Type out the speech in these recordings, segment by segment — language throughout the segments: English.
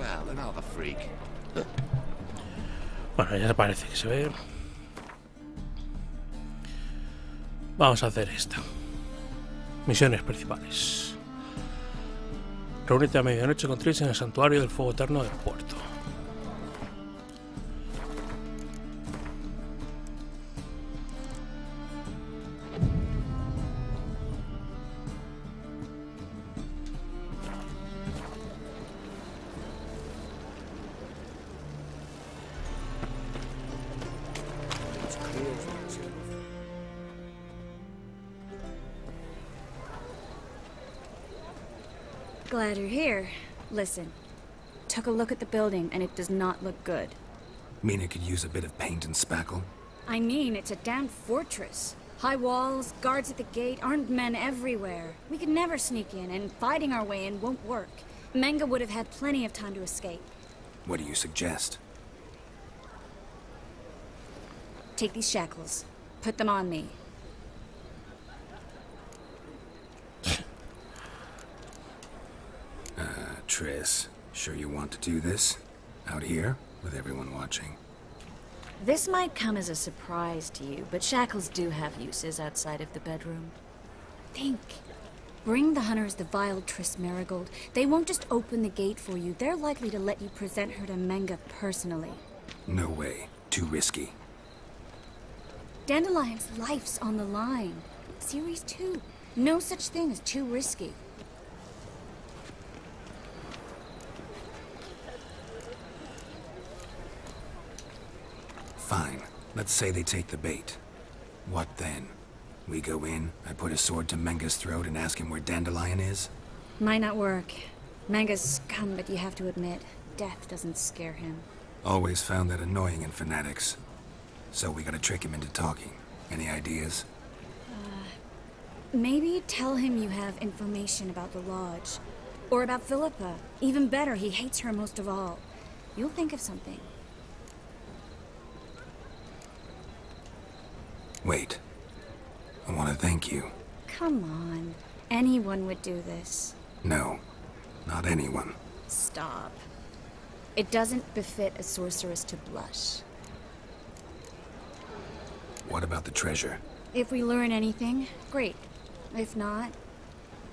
Well, another freak. Bueno, ya parece que se ve. Vamos a hacer esta. Misiones principales. Reúnete a medianoche con Tris en el santuario del fuego eterno del puerto. Glad you're here. Listen, took a look at the building and it does not look good. Mean it could use a bit of paint and spackle? I mean, it's a damn fortress. High walls, guards at the gate, armed men everywhere. We could never sneak in, and fighting our way in won't work. Menga would have had plenty of time to escape. What do you suggest? Take these shackles. Put them on me. Triss, sure you want to do this? Out here, with everyone watching? This might come as a surprise to you, but shackles do have uses outside of the bedroom. Think. Bring the hunters the vile Triss Marigold. They won't just open the gate for you. They're likely to let you present her to Menga personally. No way. Too risky. Dandelion's life's on the line. Series 2. No such thing as too risky. Fine. Let's say they take the bait. What then? We go in, I put a sword to Menga's throat and ask him where Dandelion is? Might not work. Menga's scum, but you have to admit, death doesn't scare him. Always found that annoying in fanatics. So we gotta trick him into talking. Any ideas? Maybe tell him you have information about the Lodge. Or about Philippa. Even better, he hates her most of all. You'll think of something. Wait. I want to thank you. Come on. Anyone would do this. No. Not anyone. Stop. It doesn't befit a sorceress to blush. What about the treasure? If we learn anything, great. If not...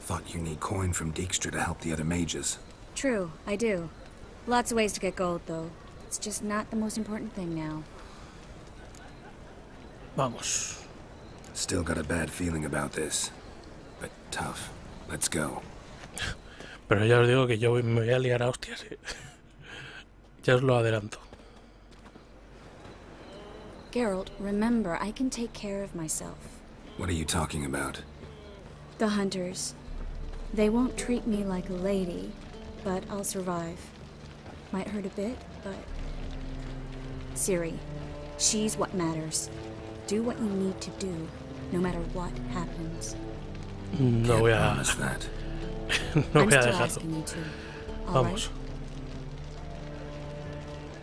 Thought you need coin from Dijkstra to help the other mages. True, I do. Lots of ways to get gold, though. It's just not the most important thing now. Vamos. Still got a bad feeling about this. But tough. Let's go. Pero ya os digo que yo me voy a liar a hostias. Ya os lo adelanto. Geralt, remember, I can take care of myself. What are you talking about? The hunters. They won't treat me like a lady, but I'll survive. Might hurt a bit, but... Ciri, she's what matters. Do what you need to do, no matter what happens. No voy a... promise that. No I'm voy a still dejarlo. asking you to. All Vamos.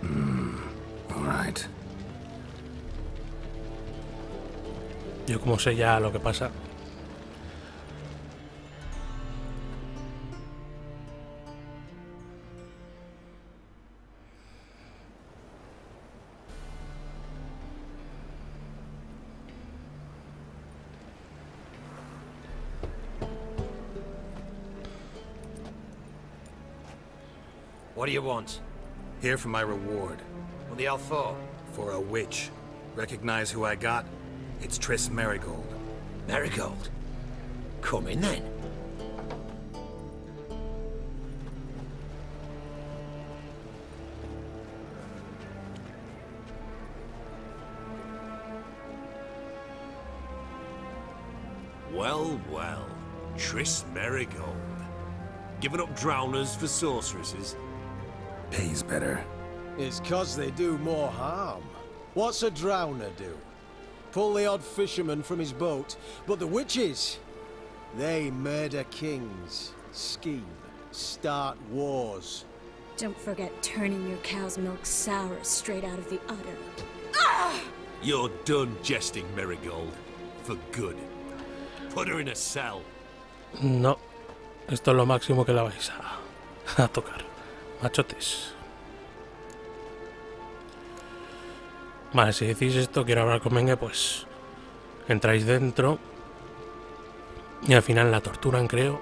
Right? All right. Yo como sé ya lo que pasa. What do you want? Here for my reward. What the hell for? For a witch. Recognize who I got? It's Triss Marigold. Marigold. Come in then. Well, well. Triss Marigold. Giving up drowners for sorceresses? Pays better. It's 'cause they do more harm. What's a drowner do? Pull the odd fisherman from his boat, but the witches, they murder kings, scheme, start wars. Don't forget turning your cow's milk sour straight out of the udder. You're done jesting, Marigold. For good. Put her in a cell. No. Esto es lo máximo que la vais a tocar. machotes. Vale, si decís esto, quiero hablar con Menge, pues entráis dentro y al final la torturan, creo.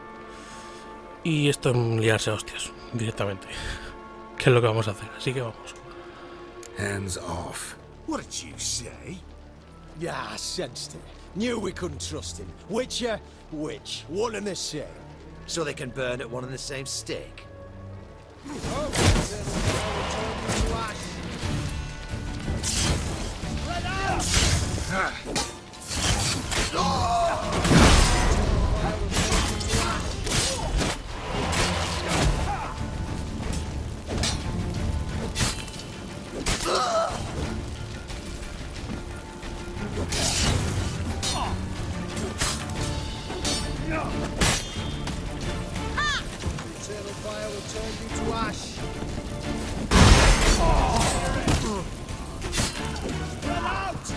Y esto es liarse a hostias directamente. ¿Qué es lo que vamos a hacer? Así que vamos. Hands off. What did you say? Yeah, I sensed it. Knew we couldn't trust him. Witcher, witch. One and the same. So they can burn at one and the same stake. Eternal fire will turn you to ash. Spread out!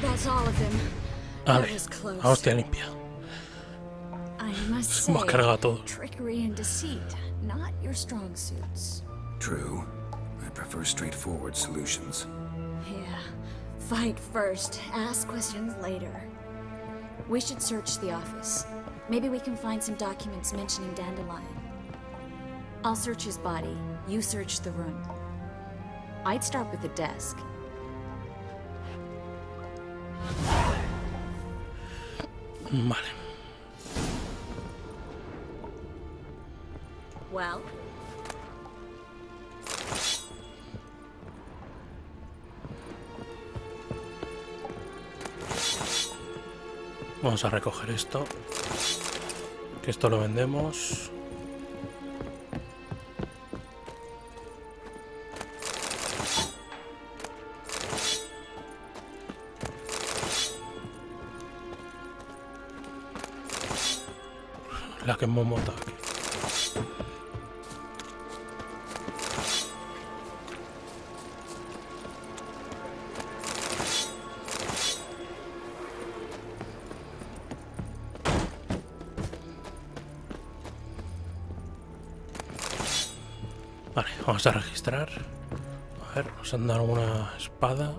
That's all of them. Vale, That was close. a hostia limpia. I must say, Hemos cargado a todos. trickery and deceit, not your strong suits. True. I prefer straightforward solutions. Yeah. Fight first, ask questions later. We should search the office. Maybe we can find some documents mentioning Dandelion. I'll search his body. You search the room. I'd start with the desk. Vale. Well? Vamos a recoger esto. Que esto lo vendemos. La que hemos montado aquí. Vale, vamos a registrar. A ver, nos han dado una espada.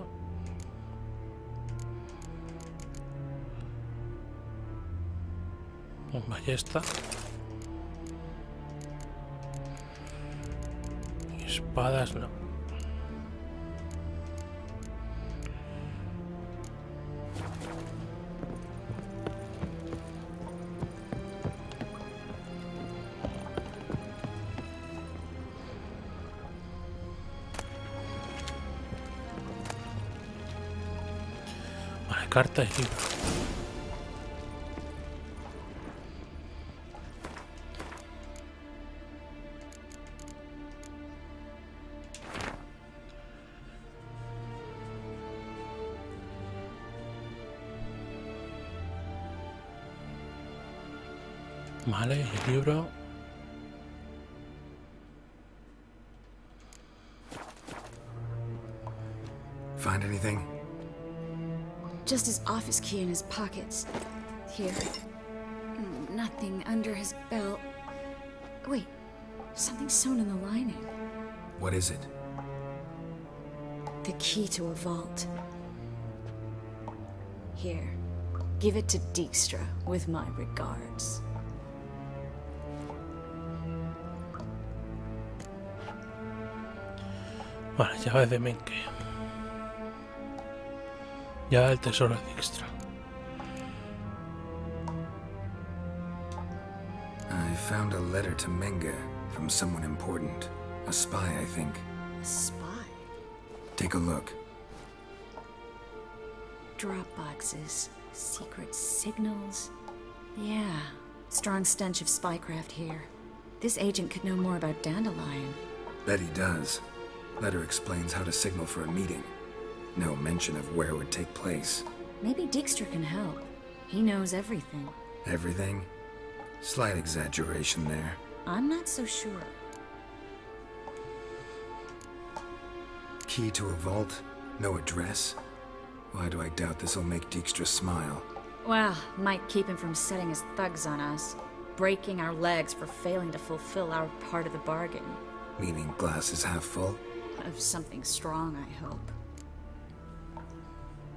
Un ballesta. Y espadas no. Vale, carta y libro. Vale, el libro. Find anything? Just his office key in his pockets. Here. Nothing under his belt. Wait, something sewn in the lining. What is it? The key to a vault. Here. Give it to Dijkstra with my regards. Vale, llave de Menge. Llave del tesoro de Dijkstra. I found a letter to Menge from someone important. A spy, I think. A spy? Take a look. Drop boxes. Secret signals. Yeah. Strong stench of spycraft here. This agent could know more about Dandelion. Bet he does. Letter explains how to signal for a meeting. No mention of where it would take place. Maybe Dijkstra can help. He knows everything. Everything? Slight exaggeration there. I'm not so sure. Key to a vault? No address? Why do I doubt this'll make Dijkstra smile? Well, might keep him from setting his thugs on us. Breaking our legs for failing to fulfill our part of the bargain. Meaning glass is half full? Of something strong, I hope.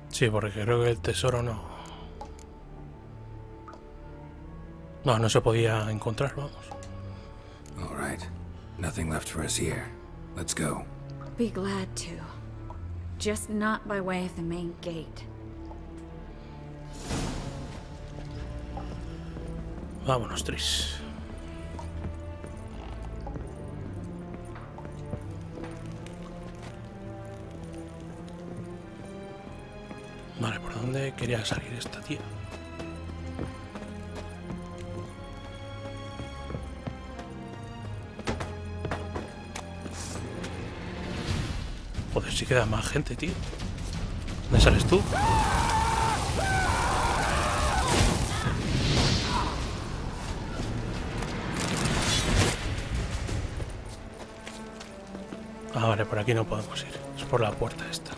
Sí, porque creo que el tesoro no... No se podía encontrar, vamos. All right. Nothing left for us here. Let's go. Be glad to. Just not by way of the main gate. Vámonos, Tris. Vale, ¿por dónde quería salir esta tía? Joder, sí queda más gente, tío. ¿Dónde sales tú? Ah, vale, por aquí no podemos ir. Es por la puerta esta.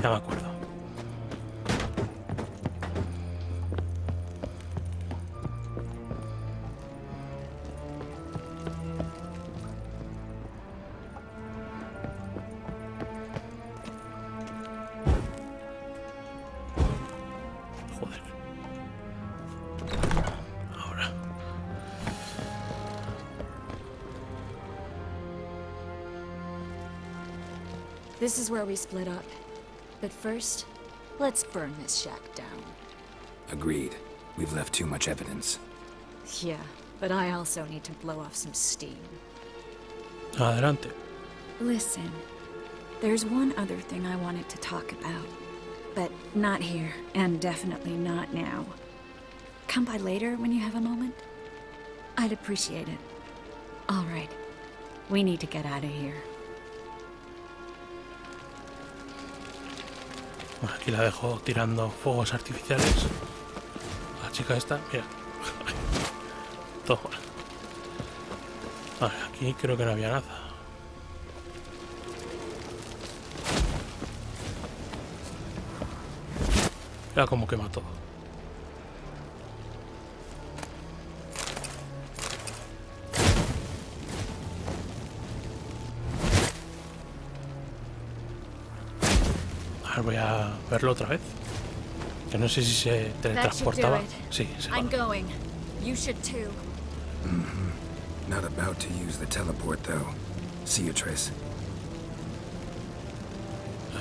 Ya me acuerdo. Joder. Ahora. This is where we split up. But first, let's burn this shack down. Agreed. We've left too much evidence. Yeah, but I also need to blow off some steam. Adelante. Listen, there's one other thing I wanted to talk about. But not here, and definitely not now. Come by later when you have a moment? I'd appreciate it. All right. We need to get out of here. Bueno, aquí la dejo tirando fuegos artificiales. La chica esta, mira. Toma. Vale, aquí creo que no había nada. Mira cómo quema todo. A ver, voy a verlo otra vez. Que no sé si se teletransportaba. Sí, se va. I'm going. You should too. Not about to use the teleport, though. See you, Triss.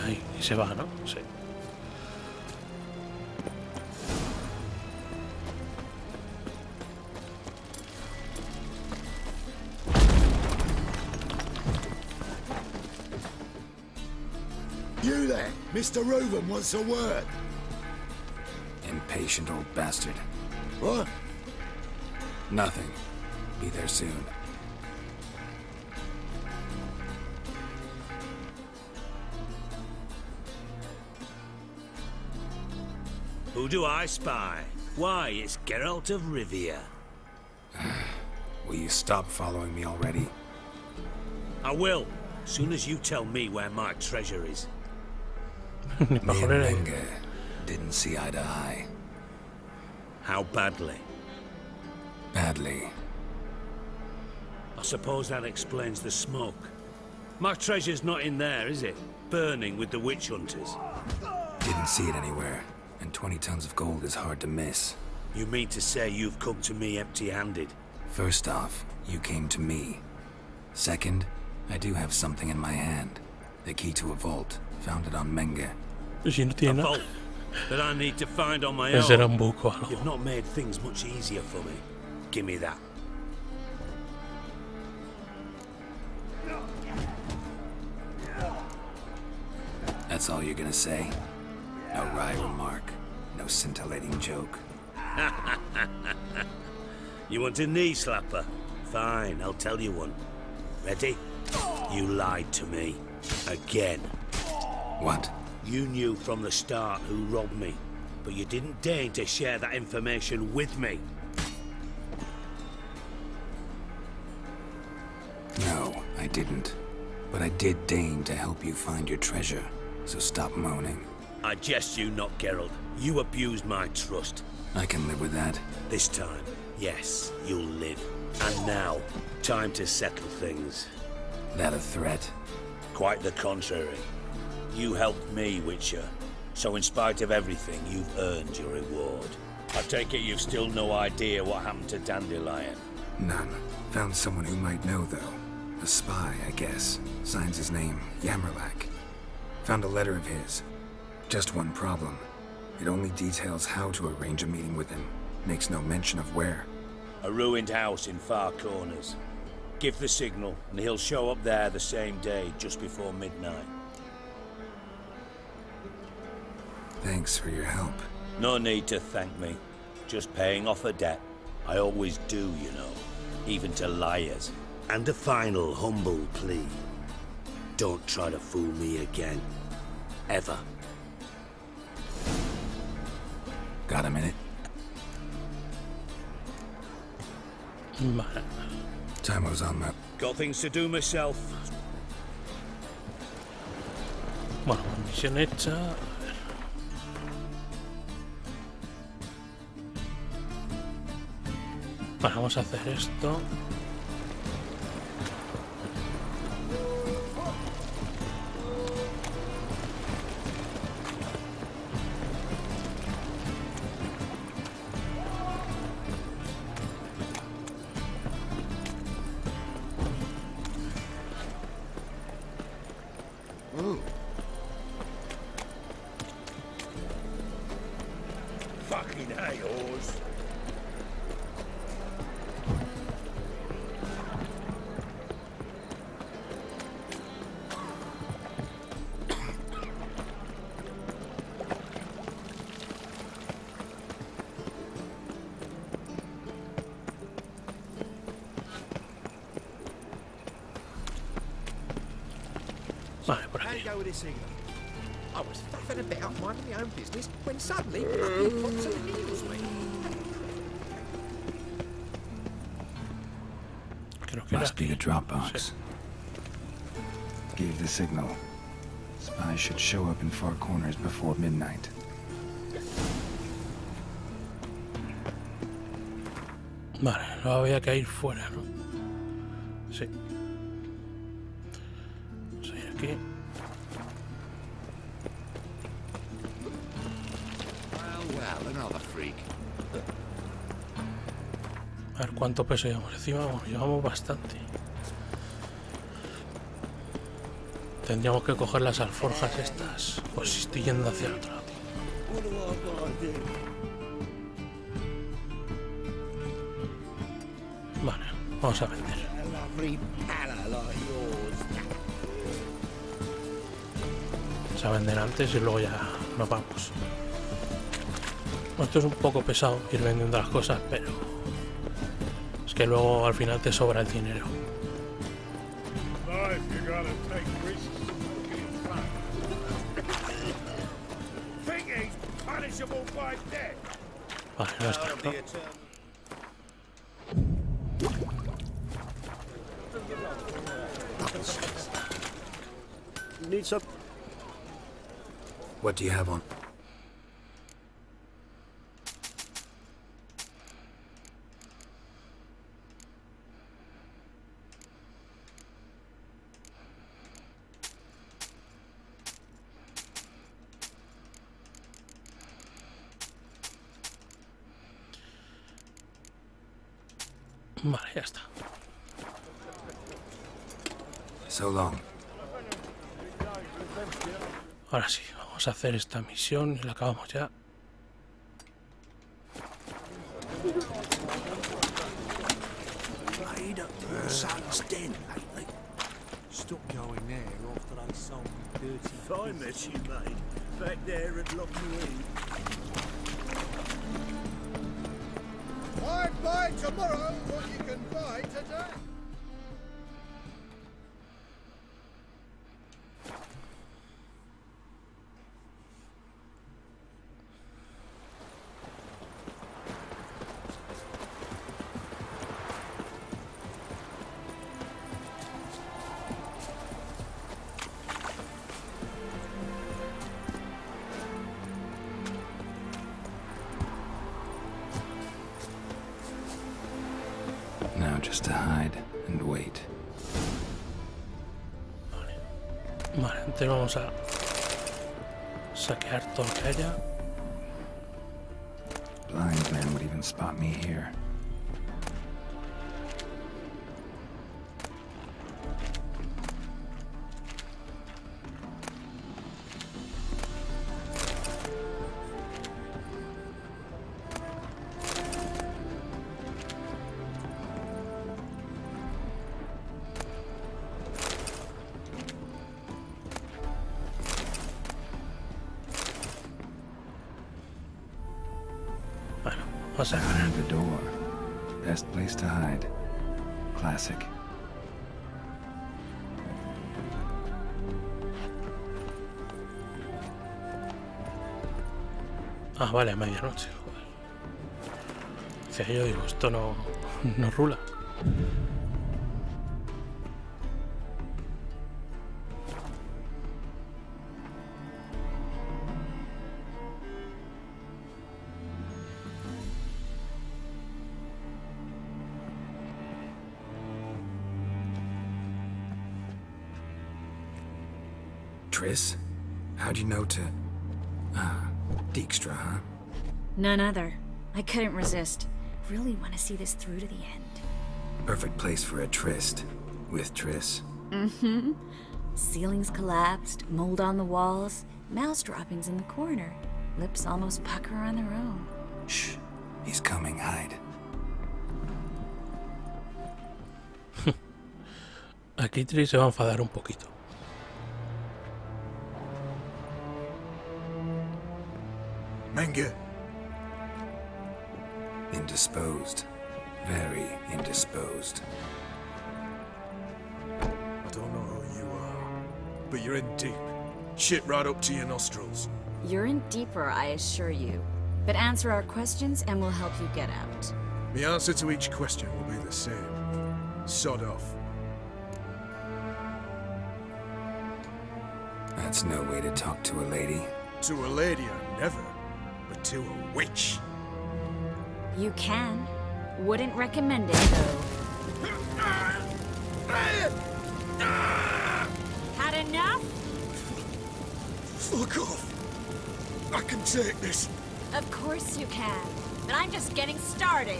Ahí, y se va, ¿no? Sí. You there! Mr. Reuben wants a word. Impatient old bastard. What? Nothing. Be there soon. Who do I spy? Why, it's Geralt of Rivia. Will you stop following me already? I will, soon as you tell me where my treasure is. Me and Menge didn't see eye to eye. How badly? Badly. I suppose that explains the smoke. My treasure's not in there, is it? Burning with the witch hunters. Didn't see it anywhere. And 20 tons of gold is hard to miss. You mean to say you've come to me empty-handed? First off, you came to me. Second, I do have something in my hand. The key to a vault, founded on Menge. Si no tiene A nada. vault that I need to find on my Ese era own. un buco o algo. You've not made things much easier for me. Give me that. That's all you're gonna say? No wry remark, no scintillating joke. You want a knee slapper? Fine, I'll tell you one. Ready? You lied to me. Again. What? You knew from the start who robbed me, but you didn't deign to share that information with me. No, I didn't. But I did deign to help you find your treasure, so stop moaning. I jest you not, Geralt. You abused my trust. I can live with that. This time, yes, you'll live. And now, time to settle things. That a threat? Quite the contrary. You helped me, Witcher. So in spite of everything, you've earned your reward. I take it you've still no idea what happened to Dandelion. None. Found someone who might know, though. A spy, I guess. Signs his name, Yamerlak. Found a letter of his. Just one problem. It only details how to arrange a meeting with him. Makes no mention of where. A ruined house in Far Corners. Give the signal, and he'll show up there the same day, just before midnight. Thanks for your help. No need to thank me. Just paying off a debt. I always do, you know. Even to liars. And a final humble plea. Don't try to fool me again. Ever. Got a minute? Vale. Time was on my... Got things to do myself. Bueno, misión hecha. A ver. Vale, vamos a hacer esto. Fucking hay-hors. Vale, por How aquí. you go with this England? I was faffing about minding my own business when suddenly Puppy pops and heals me. Creo que era Must be aquí. the drop box. Sí. Gave the signal. Spies should show up in Far Corners before midnight. Vale, luego había que ir fuera, ¿no? Sí. Vamos a ir aquí. Well, another freak. A ver cuánto peso llevamos encima. Bueno, llevamos bastante. Tendríamos que coger las alforjas estas. Pues estoy yendo hacia el otro lado. What do I gotta do? Vale, vamos a vender. A lovely pala like yours. a vender antes y luego ya nos vamos. Esto es un poco pesado ir vendiendo las cosas, pero es que luego al final te sobra el dinero. Vale, no está, ¿no? Need some. What do you have on? Vale, ya está. So long. Ahora sí, vamos a hacer esta misión y la acabamos ya. Son's den lately. Stop going there after they sold me dirty. Fine mess you made. Back there and lock you in. I'd buy tomorrow what you can buy today. Now just to hide and wait. Vale, entonces vamos a saquear todo lo que haya. Blind men would even spot me here. Bueno, vamos a Behind the door. Best place to hide. Classic. Ah, vale, a medianoche, joder. Decía yo, digo, esto no rula. Triss? How'd you know to... Ah, Dijkstra, huh? None other. I couldn't resist. Really want to see this through to the end. Perfect place for a tryst. With Triss. Mm-hmm. Ceilings collapsed, mold on the walls, mouse droppings in the corner. Lips almost pucker on their own. Shh. He's coming, hide. Aquí Triss se va a enfadar un poquito. Menge. Indisposed. Very indisposed. I don't know who you are, but you're in deep. Shit right up to your nostrils. You're in deeper, I assure you. But answer our questions and we'll help you get out. The answer to each question will be the same. Sod off. That's no way to talk to a lady. To a lady, I never. But to a witch. You can. Wouldn't recommend it, though. Had enough? Fuck off. I can take this. Of course you can. But I'm just getting started.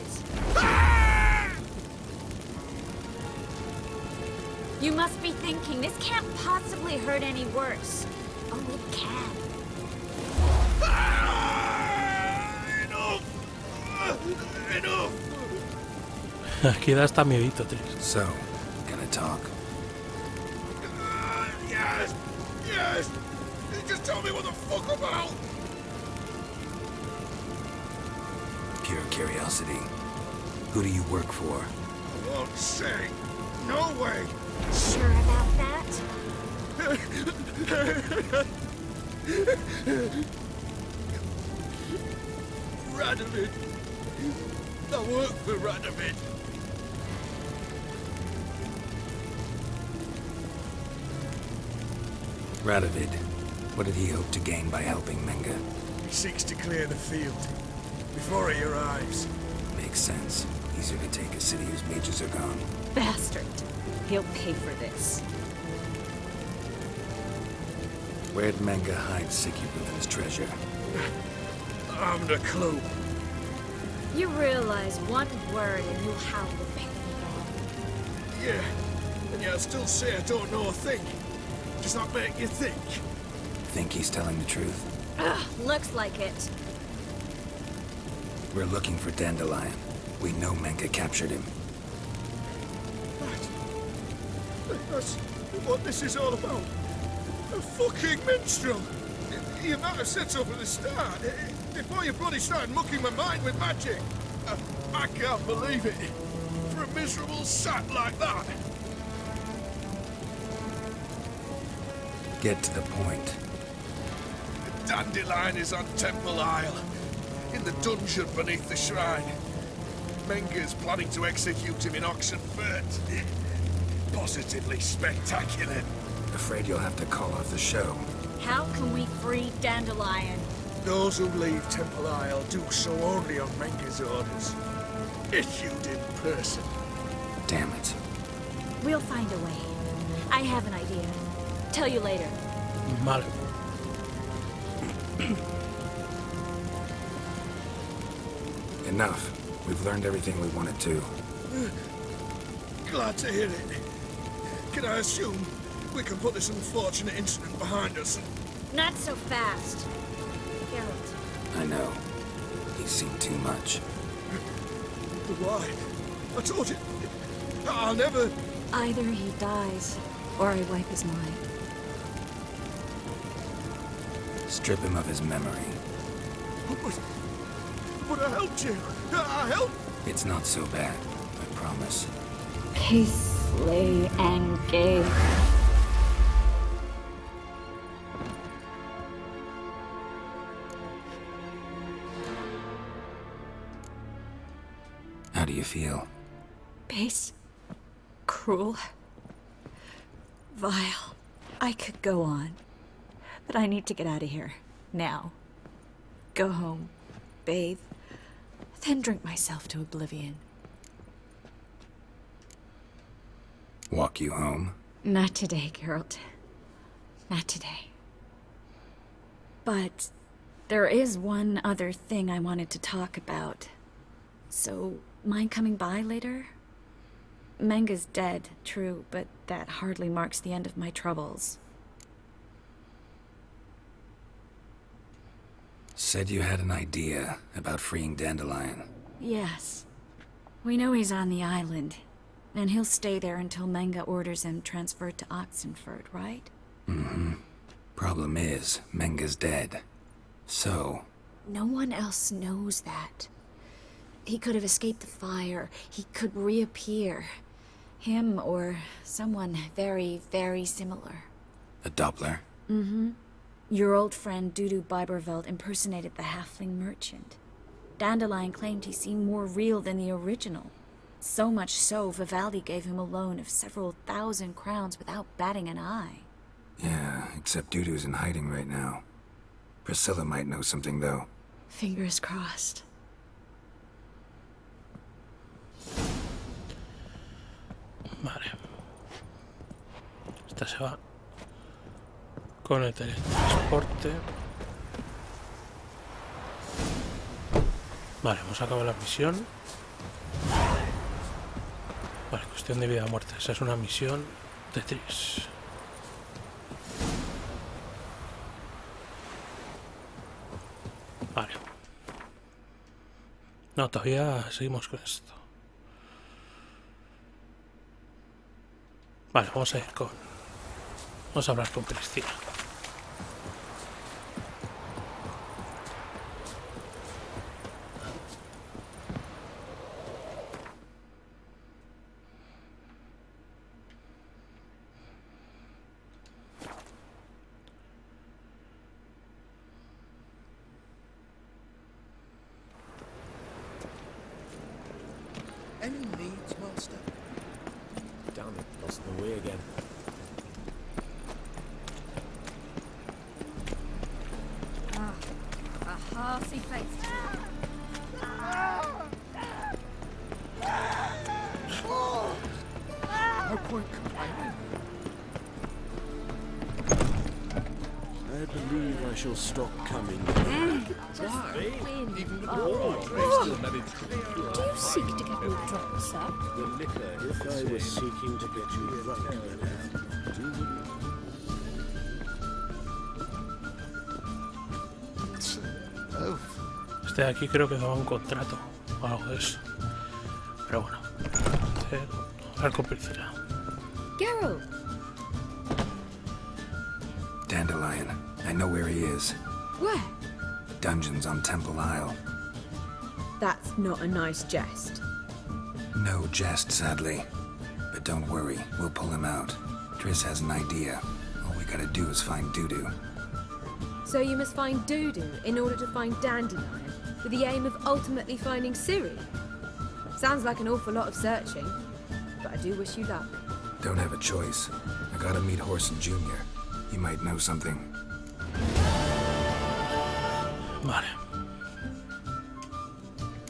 You must be thinking, this can't possibly hurt any worse. Oh, it can. Enough! Aquí da hasta miedito, Triss. So, gonna talk? Yes! Yes! you just tell me what the fuck about? Pure curiosity. Who do you work for? I won't say. No way. Sure about that? Radovid. I work for Radovid. Radovid. What did he hope to gain by helping Menga? He seeks to clear the field before he arrives. Makes sense. Easier to take a city whose mages are gone. Bastard. He'll pay for this. Where'd Menga hide Sikibruthen's treasure? I haven't a clue. You realize one word and you'll howl the pain. Yeah, and yet I still say I don't know a thing. Does that make you think? Think he's telling the truth? Ugh, looks like it. We're looking for Dandelion. We know Menga captured him. That's what this is all about. A fucking minstrel. You might have said so from the start. Before you bloody started mucking my mind with magic. I can't believe it. For a miserable sap like that. Get to the point. The Dandelion is on Temple Isle. In the dungeon beneath the shrine. Menga's planning to execute him in Oxenfurt. Positively spectacular. Afraid you'll have to call off the show. How can we free Dandelion? Those who leave Temple Isle do so only on Menga's orders. Issued in person. Damn it. We'll find a way. I have an idea. Tell you later. Vale. Enough. We've learned everything we wanted to. Glad to hear it. Can I assume we can put this unfortunate incident behind us? Not so fast. Geralt. I know. He's seen too much. Why? I told you. I'll never... Either he dies, or I wipe his mind. Strip him of his memory. But I helped you. I helped... It's not so bad, I promise. Peace, slay, and gay. How do you feel? Base. Cruel. Vile. I could go on. But I need to get out of here. Now. Go home. Bathe. Then drink myself to oblivion. Walk you home? Not today, Geralt. Not today. But there is one other thing I wanted to talk about. So, mind coming by later? Menga's dead, true, but that hardly marks the end of my troubles. Said you had an idea about freeing Dandelion. Yes. We know he's on the island, and he'll stay there until Menga orders him transferred to Oxenfurt, right? Mm-hmm. Problem is, Menga's dead. So... No one else knows that. He could have escaped the fire. He could reappear. Him or someone very, very similar. A Doppler? Mm-hmm. Your old friend Dudu Biberveld impersonated the halfling merchant. Dandelion claimed he seemed more real than the original. So much so, Vivaldi gave him a loan of several thousand crowns without batting an eye. Yeah, except Dudu's in hiding right now. Priscilla might know something, though. Fingers crossed. Vale. Esta se va con el teletransporte. Vale, hemos acabado la misión. Vale, cuestión de vida o muerte. Esa es una misión de Tris. Vale. No, todavía seguimos con esto. Vale, vamos a ir con... Vamos a hablar con Cristina. monster. Damn it, lost my way again. A hearty face. No point complaining. I believe I shall stop coming. Why? Even the poor still managed to be pure. Do you seek to get me drunk, sir? The liquor, if I was seeking to get you drunk, madame, do you? Este de aquí creo que daba un contrato o algo de eso. Pero bueno, hacer complicidad. Geralt! Dandelion. I know where he is. Where? Dungeons on Temple Isle. That's not a nice jest. No jest, sadly. But don't worry, we'll pull him out. Triss has an idea. All we gotta do is find Dudu. So you must find Dudu in order to find Dandelion, with the aim of ultimately finding Ciri? Sounds like an awful lot of searching, but I do wish you luck. Don't have a choice. I gotta meet Horson Jr. He might know something. Vale.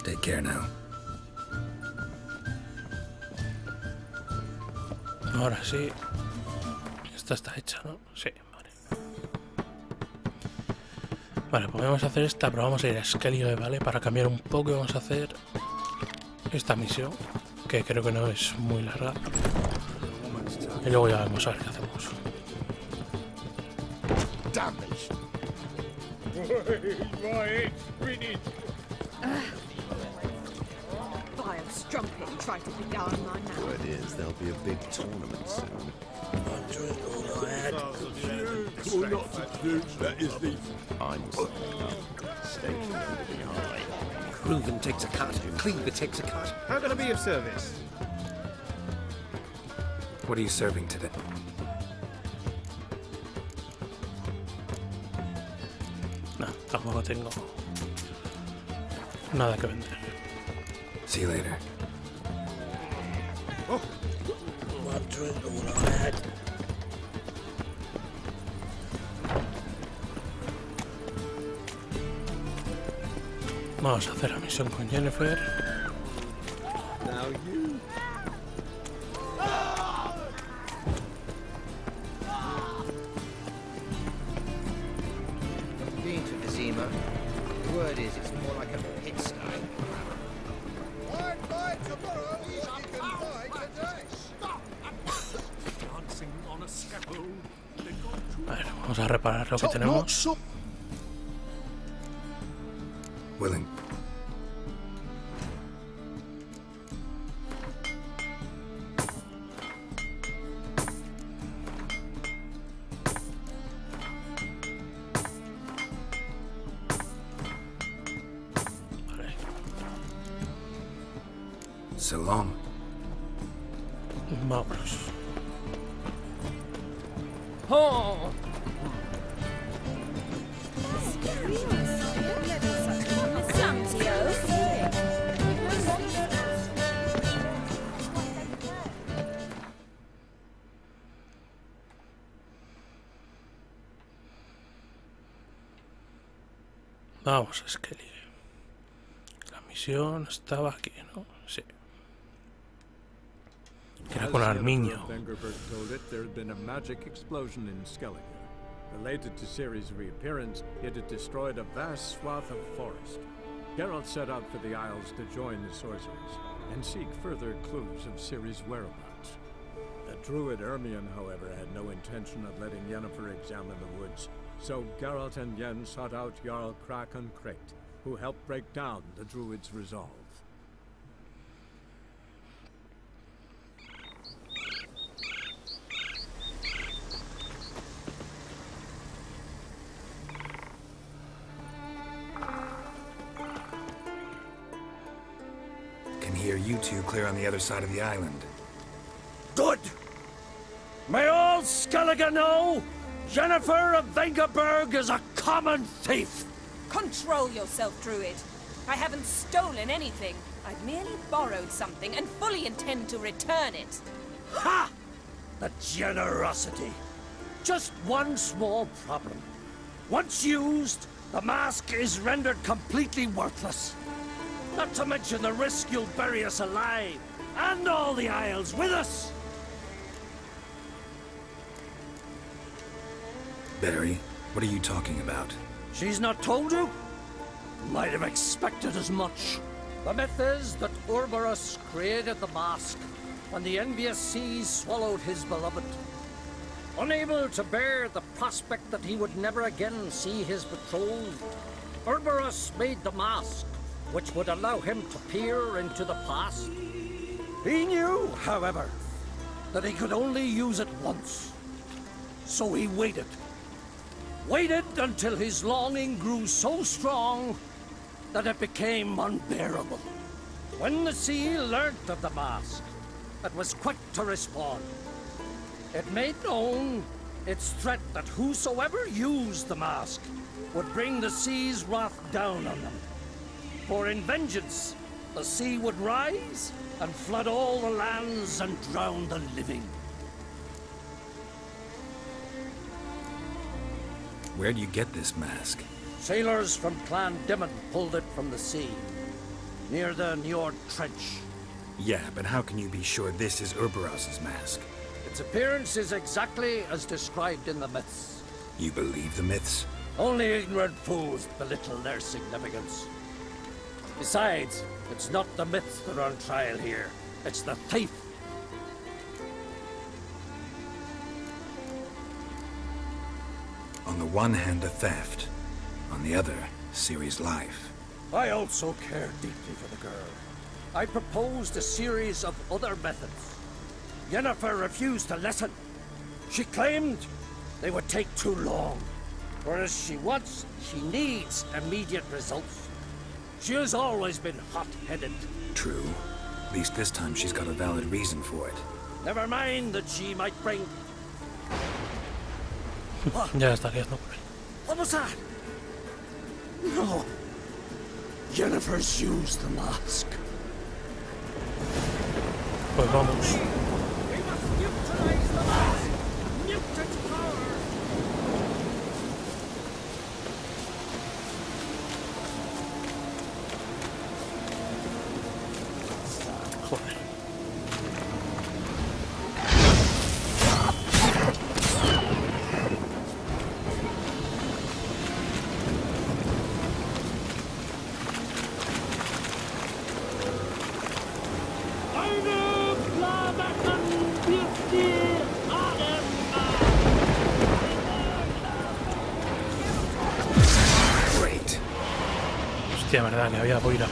Take care now. Ahora sí. Esta está hecha, ¿no? Sí, vale. Vale, pues vamos a hacer esta, pero vamos a ir a Skellige, ¿vale? Para cambiar un poco y vamos a hacer esta misión, que creo que no es muy larga. Y luego ya vamos a ver qué hacemos. Damnation. Right, grinning. Vile strumpet tried to beguile my man. Word is, there'll be a big tournament soon. Well, not to do, that is the... I'm stationed under the eye. Reuven takes a cut. Cleaver takes a cut. How can I be of service? What are you serving today? No, tampoco tengo nada que vender. See you later. Vamos a hacer la misión con Jennifer. Now you. Been to Vizima. The word is it's more like a pigsty. A ver, vamos a reparar lo que tenemos. Willing. Vale. So long. Vámonos. Oh! Vamos a Skellige. La misión estaba aquí, ¿no? Sí. Que era con Armiño. Vengerberg told it, there had been a magic explosion in Skellige. Related to Ciri's reappearance, it had destroyed a vast swath of forest. Geralt set out for the Isles to join the sorcerers and seek further clues of Ciri's whereabouts. The druid Ermion, however, had no intention of letting Yennefer examine the woods, so Geralt and Yen sought out Jarl Kraken Crate, who helped break down the druid's resolve. Can hear you two clear on the other side of the island. Good! May all Skellige know, Yennefer of Vengerberg is a common thief! Control yourself, Druid. I haven't stolen anything. I've merely borrowed something and fully intend to return it. Ha! The generosity. Just one small problem. Once used, the mask is rendered completely worthless. Not to mention the risk you'll bury us alive, and all the Isles with us. Barry, what are you talking about? She's not told you? Might have expected as much. The myth is that Ouroboros created the mask when the envious seas swallowed his beloved. Unable to bear the prospect that he would never again see his betrothed, Ouroboros made the mask, which would allow him to peer into the past. He knew, however, that he could only use it once. So he waited. Waited until his longing grew so strong that it became unbearable. When the sea learnt of the mask, it was quick to respond. It made known its threat that whosoever used the mask would bring the sea's wrath down on them. For in vengeance, the sea would rise and flood all the lands and drown the living. Where'd you get this mask? Sailors from Clan Dimon pulled it from the sea, near the Njord Trench. Yeah, but how can you be sure this is Ouroboros' mask? Its appearance is exactly as described in the myths. You believe the myths? Only ignorant fools belittle their significance. Besides, it's not the myths that are on trial here. It's the thief. On the one hand, a theft. On the other, Ciri's life. I also care deeply for the girl. I proposed a series of other methods. Yennefer refused to listen. She claimed they would take too long. Whereas she needs immediate results. She has always been hot-headed. True. At least this time she's got a valid reason for it. Never mind that she might bring... Ya estarías, ¿no? What was that? No. Yennefer's used the mask. Pues vamos. We must neutralize the mask. Mute its power. Joder. Hostia, verdad, que había boira.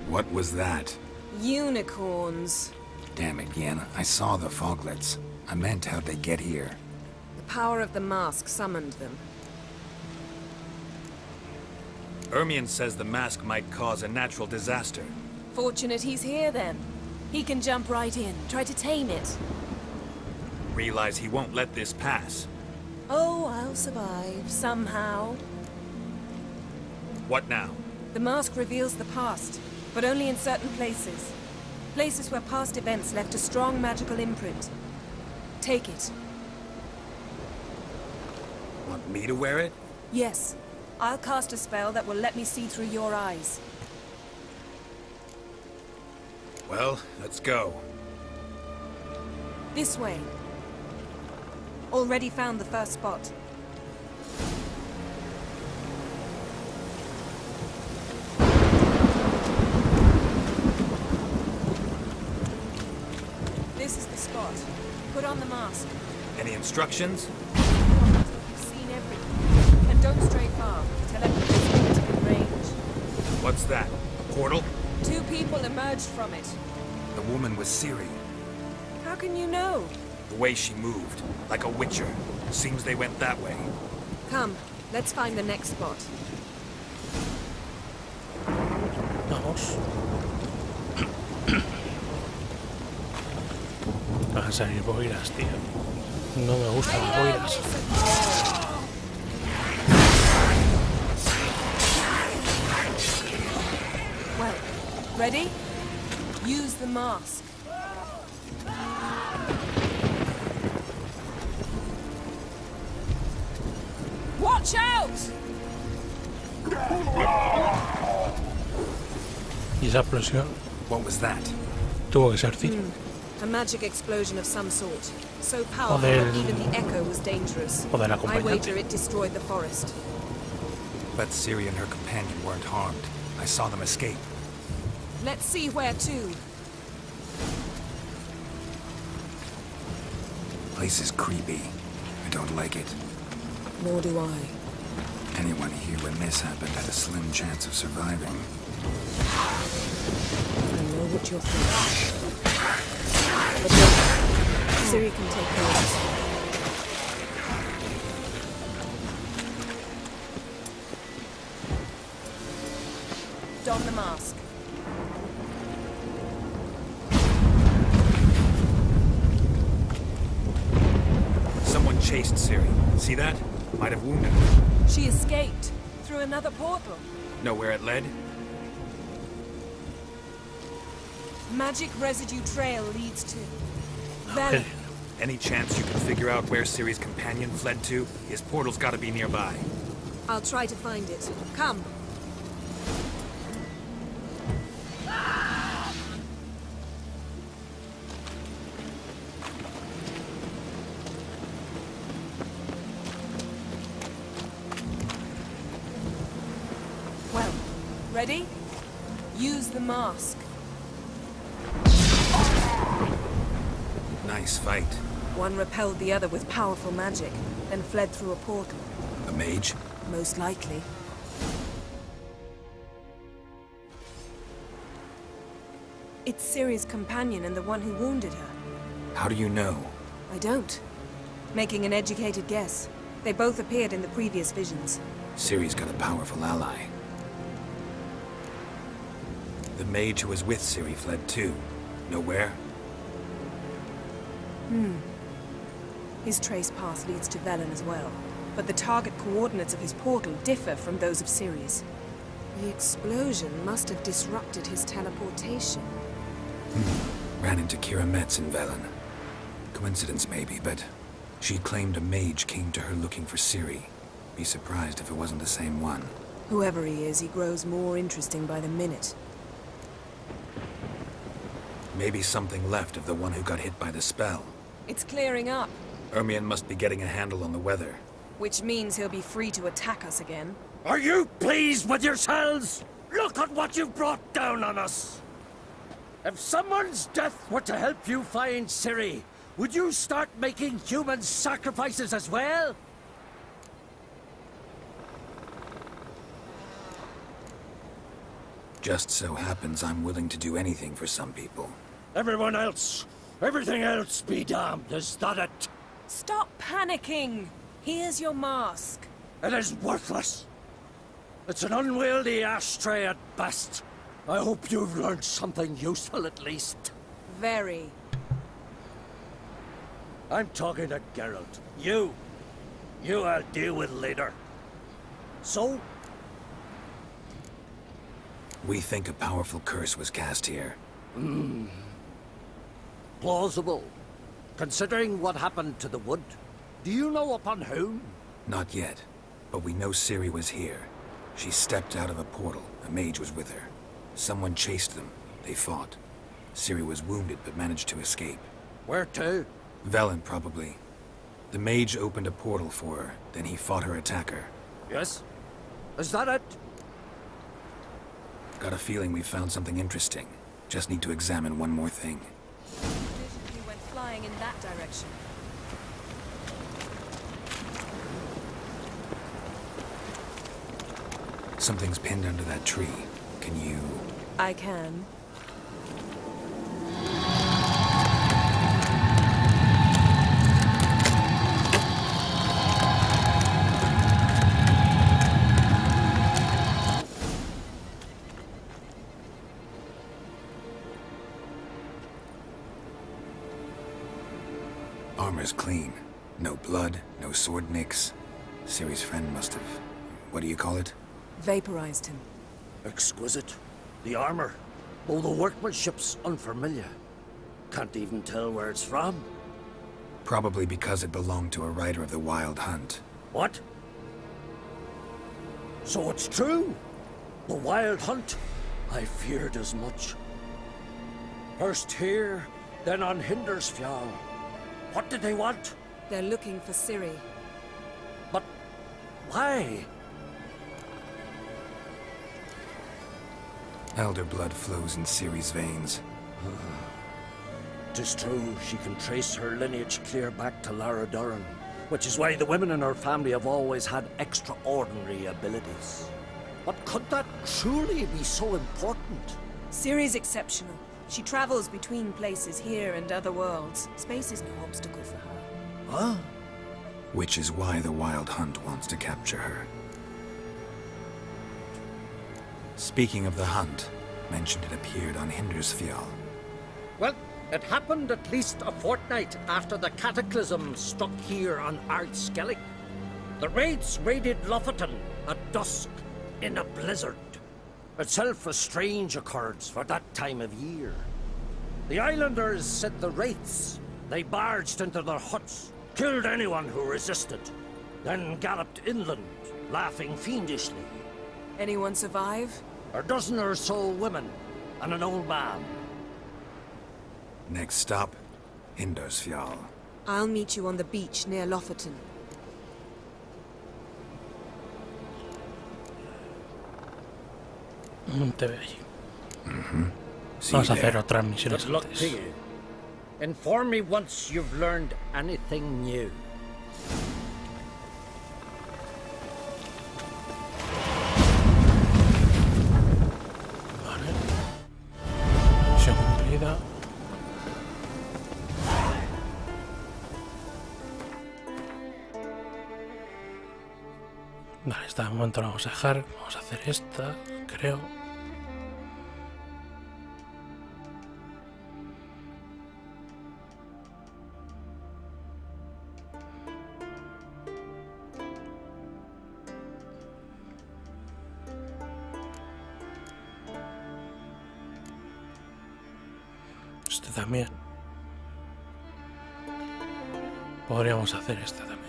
What was that? Unicorns. Damn it, Yen. I saw the foglets. I meant how'd they get here? The power of the mask summoned them. Ermion says the mask might cause a natural disaster. Fortunate he's here then. He can jump right in, try to tame it. Realize he won't let this pass. Oh, I'll survive, somehow. What now? The mask reveals the past, but only in certain places. Places where past events left a strong magical imprint. Take it. Want me to wear it? Yes. I'll cast a spell that will let me see through your eyes. Well, let's go. This way. Already found the first spot. This is the spot. Put on the mask. Any instructions? You've seen everything. And don't stray far. Telepathy is in range. What's that? A portal? 2 people emerged from it. The woman was Ciri. How can you know? The way she moved, like a witcher. Seems they went that way. Come, let's find the next spot. Vamos. Van a salir boiras, tío. No me gustan las boiras. Well, ready? Use the mask. Watch out! ¿Y esa explosión? What was that? Tuvo que ser Ciri. A magic explosion of some sort. So powerful that even the echo was dangerous. I wager it destroyed the forest. But Ciri and her companion weren't harmed. I saw them escape. Let's see where to. Place is creepy. I don't like it. Nor do I. Anyone here when this happened had a slim chance of surviving. I know what you're thinking. But look, Ciri can take care of this. Don the mask. Someone chased Ciri. See that? Might have wounded her. She escaped through another portal. Know where it led? Magic residue trail leads to Valley. Any chance you can figure out where Ciri's companion fled to? His portal's gotta be nearby. I'll try to find it. Come. Well, ready? Use the mask. Nice fight. One repelled the other with powerful magic, then fled through a portal. A mage? Most likely. It's Ciri's companion and the one who wounded her. How do you know? I don't. Making an educated guess. They both appeared in the previous visions. Ciri's got a powerful ally. The mage who was with Ciri fled too. Know where? His trace path leads to Velen as well. But the target coordinates of his portal differ from those of Ciri's. The explosion must have disrupted his teleportation. Ran into Kira Metz in Velen. Coincidence maybe, but she claimed a mage came to her looking for Ciri. Be surprised if it wasn't the same one. Whoever he is, he grows more interesting by the minute. Maybe something left of the one who got hit by the spell. It's clearing up. Ermion must be getting a handle on the weather. Which means he'll be free to attack us again. Are you pleased with yourselves? Look at what you've brought down on us! If someone's death were to help you find Ciri, would you start making human sacrifices as well? Just so happens I'm willing to do anything for some people. Everyone else, everything else be damned, is that it? Stop panicking! Here's your mask. It is worthless. It's an unwieldy ashtray at best. I hope you've learned something useful at least. Very. I'm talking to Geralt. You I'll deal with later. So? We think a powerful curse was cast here. Plausible. Considering what happened to the wood. Do you know upon whom? Not yet, but we know Ciri was here. She stepped out of a portal. A mage was with her. Someone chased them. They fought. Ciri was wounded but managed to escape. Where to? Velen, probably. The mage opened a portal for her, then he fought her attacker. Yes? Is that it? Got a feeling we found something interesting. Just need to examine one more thing. He went flying in that direction. Something's pinned under that tree. Can you... I can. Armor's clean. No blood, no sword nicks. Ciri's friend must have... what do you call it? Vaporized him. Exquisite. The armor. Oh, the workmanship's unfamiliar. Can't even tell where it's from. Probably because it belonged to a rider of the Wild Hunt. What? So it's true? The Wild Hunt? I feared as much. First here, then on Hindersfjall. What did they want? They're looking for Ciri. But why? Elder blood flows in Ciri's veins. 'Tis true, she can trace her lineage clear back to Lara Duran, which is why the women in her family have always had extraordinary abilities. But could that truly be so important? Ciri's exceptional. She travels between places here and other worlds. Space is no obstacle for her. Huh? Which is why the Wild Hunt wants to capture her. Speaking of the hunt, mentioned it appeared on Hindersfjall. Well, it happened at least a fortnight after the cataclysm struck here on Ardskellig. The raids raided Lofoten at dusk in a blizzard. Itself a strange occurrence for that time of year. The islanders said the wraiths. They barged into their huts, killed anyone who resisted, then galloped inland, laughing fiendishly. Anyone survive? A dozen or so women, and an old man. Next stop, Hindersfjall. I'll meet you on the beach near Lofoten. Te veo allí. Vamos a hacer otras misiones Good luck antes. to you. Inform me once you've learned anything new. Vale. Misión cumplida. Vale, hasta el momento la vamos a dejar. Vamos a hacer esta, creo. Este también. Podríamos hacer este también.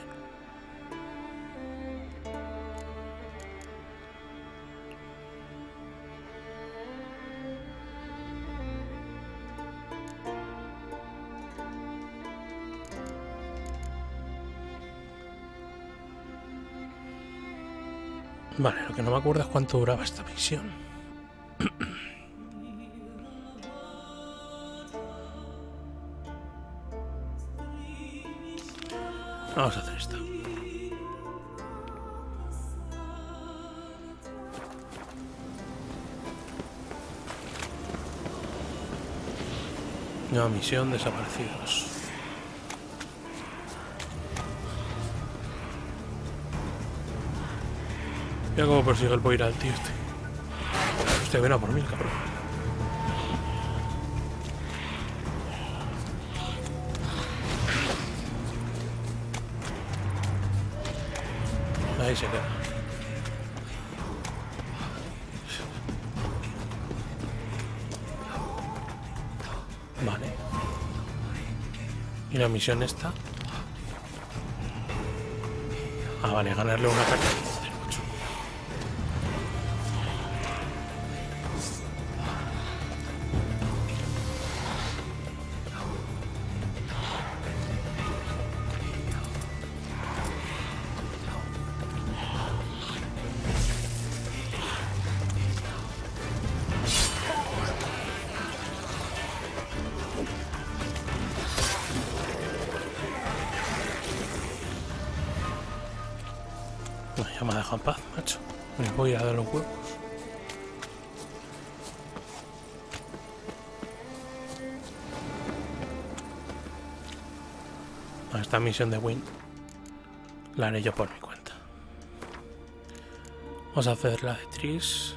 Vale, lo que no me acuerdo es cuánto duraba esta misión. Vamos a hacer esto. Nueva misión, desaparecidos. Mira cómo persigue el boira al tío este. Hostia, ven a por mí, cabrón. Ahí se queda. Vale. ¿Y la misión esta? Ah, vale, ganarle una carta. Ya me ha dejado en paz, macho. Me voy a dar los huevos. Esta misión de Win la haré yo por mi cuenta. Vamos a hacer la de Tris.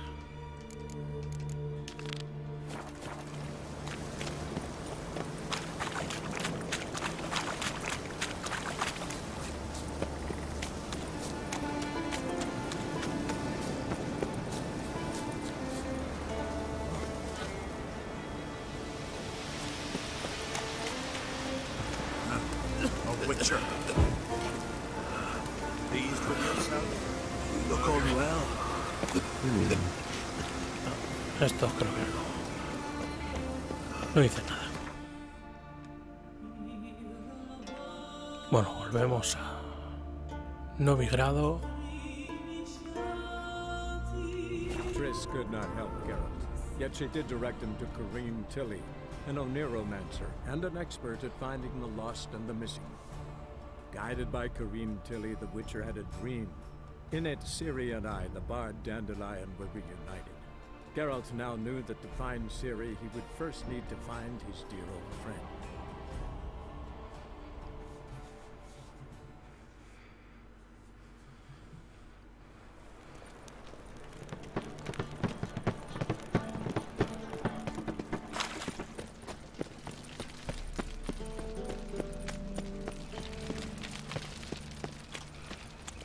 amateur. Pleased with yourself? You look unwell. Esto creo que no dice nada. Bueno, volvemos a Novigrado. Triss could not help Geralt, yet she did direct him to Corrine Tilly, an Oneromancer and an expert at finding the lost and the missing. Guided by Corrine Tilly, the Witcher had a dream. In it, Ciri and I, the bard Dandelion, were reunited. Geralt now knew that to find Ciri, he would first need to find his dear old friend.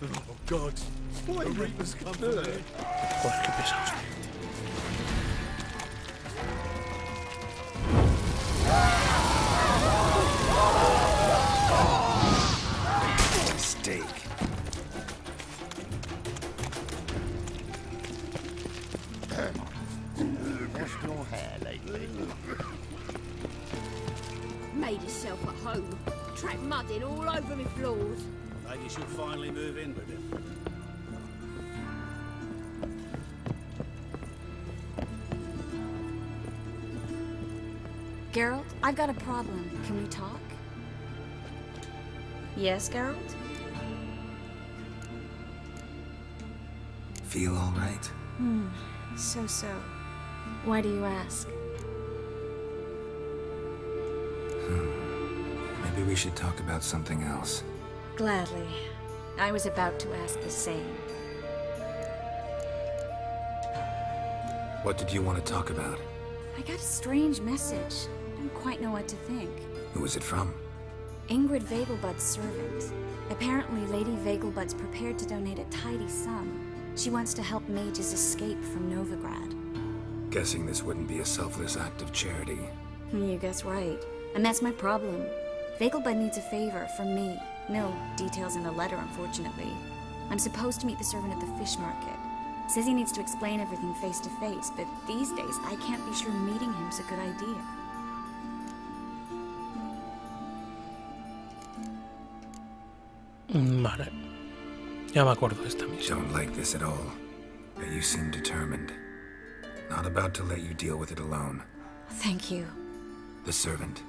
Oh, God. Why did Reapers come for me? Joder, qué pesados. Mistake. Washed your hair lately? Made yourself at home. Track mud in all over me floors. Maybe she'll finally move in with him. Geralt, I've got a problem. Can we talk? Yes, Geralt? Feel all right? So. Why do you ask? Maybe we should talk about something else. Gladly. I was about to ask the same. What did you want to talk about? I got a strange message. Don't quite know what to think. Who was it from? Ingrid Vegelbud's servant. Apparently, Lady Vegelbud's prepared to donate a tidy sum. She wants to help mages escape from Novigrad. Guessing this wouldn't be a selfless act of charity. You guess right. And that's my problem. Vegelbud needs a favor from me. No details in the letter, unfortunately. I'm supposed to meet the servant at the fish market. Says he needs to explain everything face to face, but these days I can't be sure meeting him's a good idea. Vale. Ya me acuerdo de esta misión. Don't like this at all. But you seem determined. Not about to let you deal with it alone. Thank you. The servant.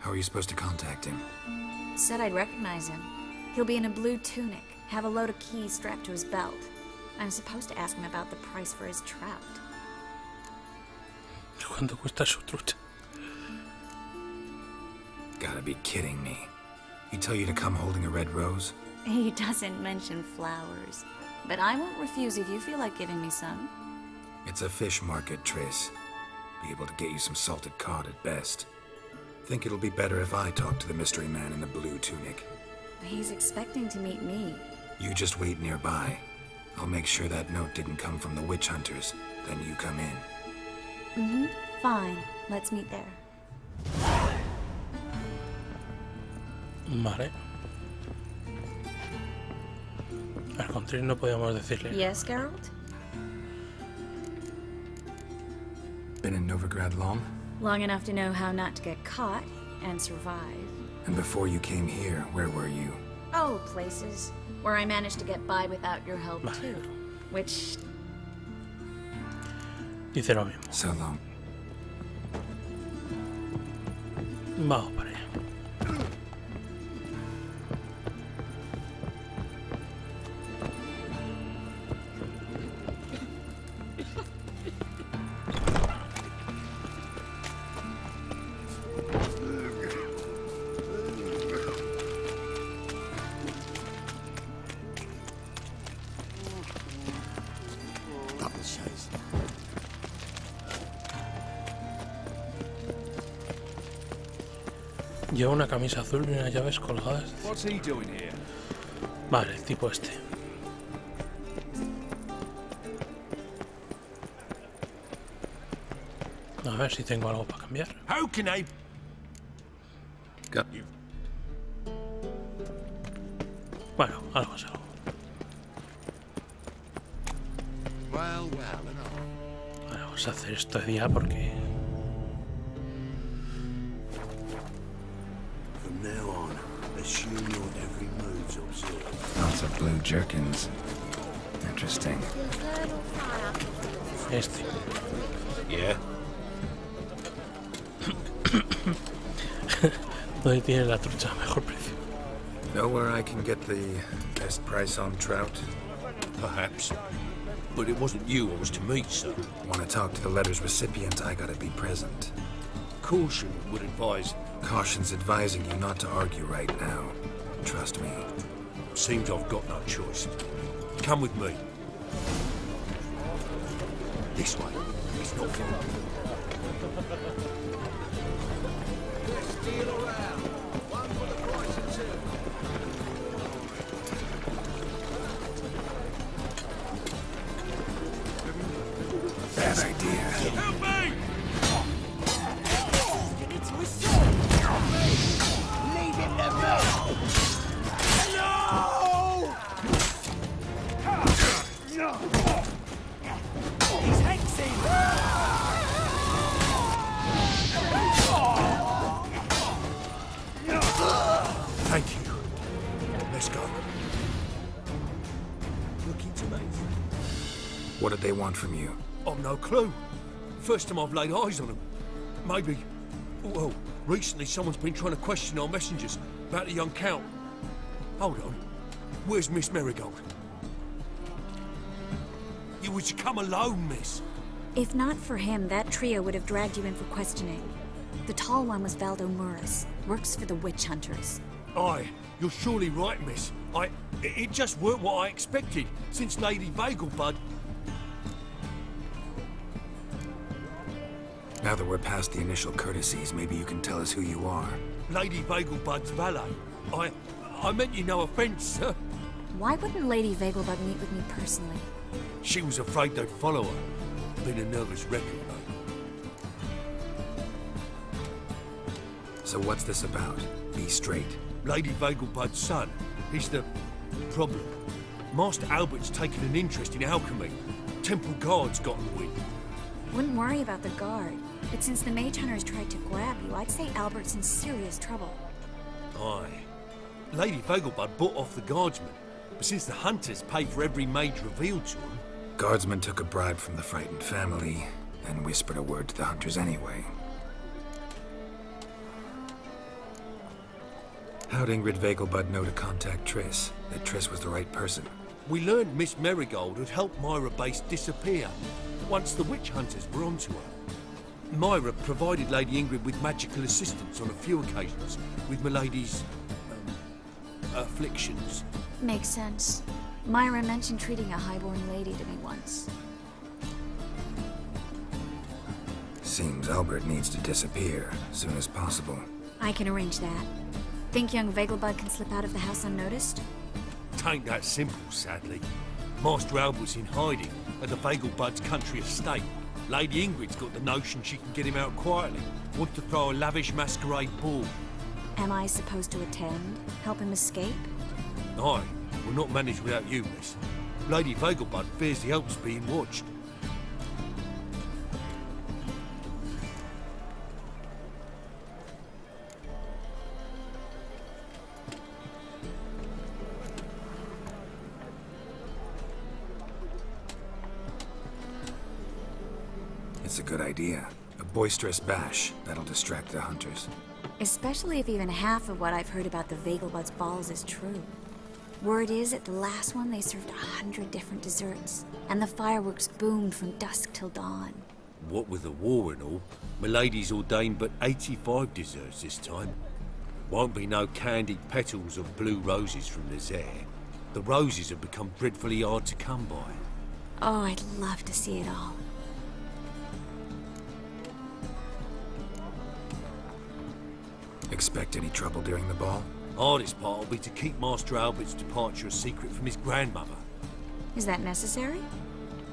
How are you supposed to contact him? Said I'd recognize him. He'll be in a blue tunic, have a load of keys strapped to his belt. I'm supposed to ask him about the price for his trout. ¿Cuánto cuesta su trucha? Gotta be kidding me. He tell you to come holding a red rose? He doesn't mention flowers. But I won't refuse if you feel like giving me some. It's a fish market, Triss. Be able to get you some salted cod at best. Think it'll be better if I talk to the mystery man in the blue tunic. He's expecting to meet me. You just wait nearby. I'll make sure that note didn't come from the witch hunters. Then you come in. Fine. Let's meet there. Vale. Al contrario, no podíamos decirle. Yes, Geralt? Been in Novigrad long? Long enough to know how not to get caught and survive. And before you came here, where were you? Oh, places where I managed to get by without your help too. Which... Dice lo mismo. So long. Vamos para allá. Lleva una camisa azul y unas llaves colgadas. Vale, el tipo este. A ver si tengo algo para cambiar. How can I... Bueno, algo es algo. Well, Vamos a hacer esto de día porque... From now on, assume your every move's observed. Lots of blue jerkins. Interesting. Este. Yeah. ¿Dónde tiene la trucha mejor precio? Know where I can get the best price on trout? Perhaps. But it wasn't you I was to meet, sir. Want to talk to the letter's recipient, I gotta be present. Caution would advise... Caution's advising you not to argue right now. Trust me. Seems I've got no choice. Come with me. This way. It's not far. Deal around. One for the price of two. Bad idea. Help me! Get into his sword! Leave him to me! No! He's hexing! Thank you. Let's go. Looking to me. What did they want from you? I've no clue. First time I've laid eyes on them. Maybe... Well, recently someone's been trying to question our messengers about the young Count. Hold on. Where's Miss Marigold? You was to come alone, miss. If not for him, that trio would have dragged you in for questioning. The tall one was Valdo Muris, works for the witch hunters. Aye, you're surely right, miss. It just weren't what I expected, since Lady Vegelbud... Now that we're past the initial courtesies, maybe you can tell us who you are. Lady Vegelbud's valet. I meant you no offence, sir. Why wouldn't Lady Vegelbud meet with me personally? She was afraid they'd follow her. Been a nervous wreck, though. So what's this about? Be straight. Lady Vegelbud's son. He's the problem. Master Albert's taken an interest in alchemy. Temple Guard's got the wind. Wouldn't worry about the guard, but since the mage hunters tried to grab you, I'd say Albert's in serious trouble. Aye. Lady Vegelbud bought off the guardsmen, but since the hunters paid for every mage revealed to them... Guardsmen took a bribe from the frightened family, and whispered a word to the hunters anyway. How'd Ingrid Vegelbud know to contact Triss? That Triss was the right person? We learned Miss Marigold had helped Myra Base disappear, once the witch hunters were onto her. Myra provided Lady Ingrid with magical assistance on a few occasions, with Milady's... afflictions. Makes sense. Myra mentioned treating a highborn lady to me once. Seems Albert needs to disappear as soon as possible. I can arrange that. Think young Vegelbud can slip out of the house unnoticed? Tain't that simple, sadly. Master Albert's in hiding at the Vegelbud's country estate. Lady Ingrid's got the notion she can get him out quietly. Wants to throw a lavish masquerade ball. Am I supposed to attend? Help him escape? Aye, we'll not manage without you, miss. Lady Vegelbud fears the Alps being watched. It's a good idea. A boisterous bash. That'll distract the hunters. Especially if even half of what I've heard about the Vegelbud's balls is true. Word is, at the last one they served 100 different desserts, and the fireworks boomed from dusk till dawn. What with the war and all, Milady's ordained but 85 desserts this time. Won't be no candied petals or blue roses from this air. The roses have become dreadfully hard to come by. Oh, I'd love to see it all. Expect any trouble during the ball? Hardest part will be to keep Master Albert's departure a secret from his grandmother. Is that necessary?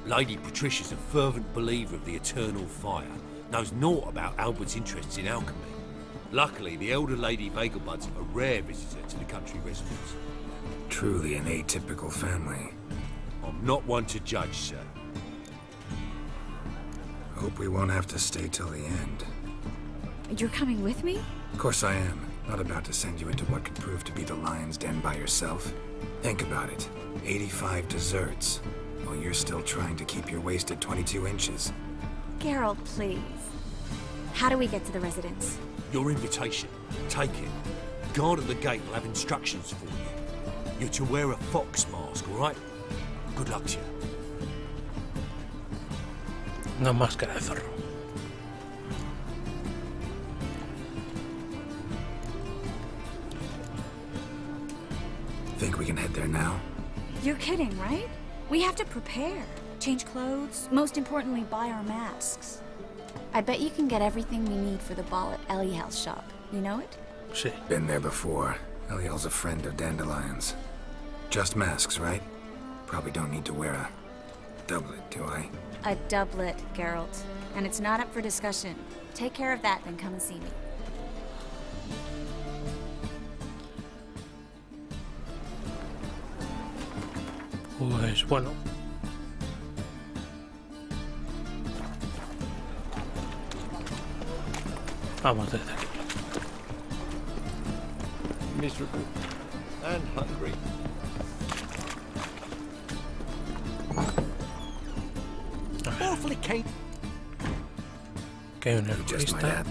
Lady Patricia's a fervent believer of the eternal fire, knows naught about Albert's interests in alchemy. Luckily, the elder Lady Vegelbud's a rare visitor to the country residence. Truly an atypical family. I'm not one to judge, sir. Hope we won't have to stay till the end. You're coming with me? Of course I am. Not about to send you into what could prove to be the lion's den by yourself. Think about it. 85 desserts, while you're still trying to keep your waist at 22 inches. Geralt, please. How do we get to the residence? Your invitation. Take it. Guard at the gate will have instructions for you. You're to wear a fox mask, all right? Good luck to you. Una máscara de zorro. Think we can head there now? You're kidding, right? We have to prepare. Change clothes. Most importantly, buy our masks. I bet you can get everything we need for the ball at Eliel's shop. You know it? Sí. Been there before. Eliel's a friend of Dandelion's. Just masks, right? Probably don't need to wear a doublet, do I? A doublet, Geralt. And it's not up for discussion. Take care of that, then come and see me. Pues bueno. Vamos desde aquí. Miserable and hungry. Awfully keen. Que hay un heroísta.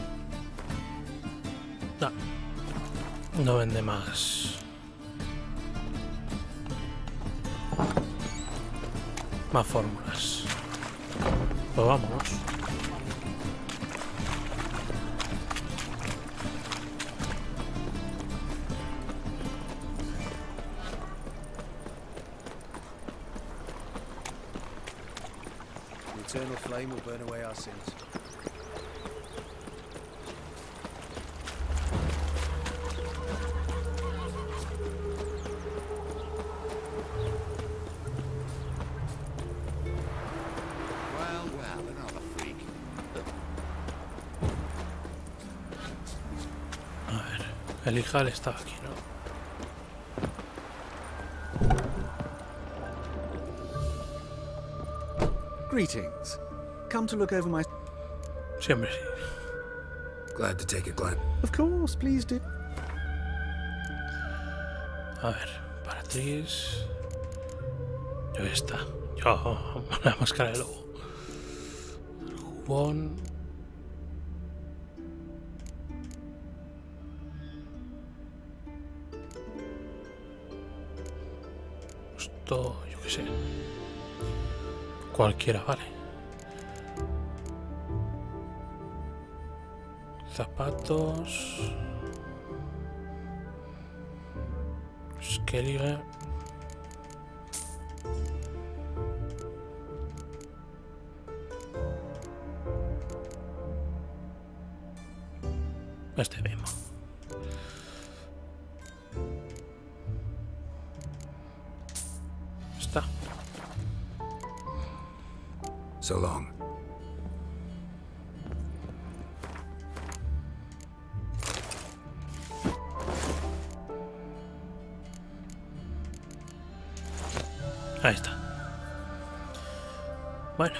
No. No vende más. Más fórmulas. Pues vámonos. The eternal flame will burn away our sins. El hijal estaba aquí, ¿no? Greetings. Come to look over my... Siempre sí. Glad to take it, Glenn. Of course, please do. A ver, Paratriz. Yo esta. Yo la máscara de lobo. El jubón. Esto, yo qué sé. Cualquiera, vale. Zapatos. Skellige. Este mismo. Está. So long. Ahí está. Bueno.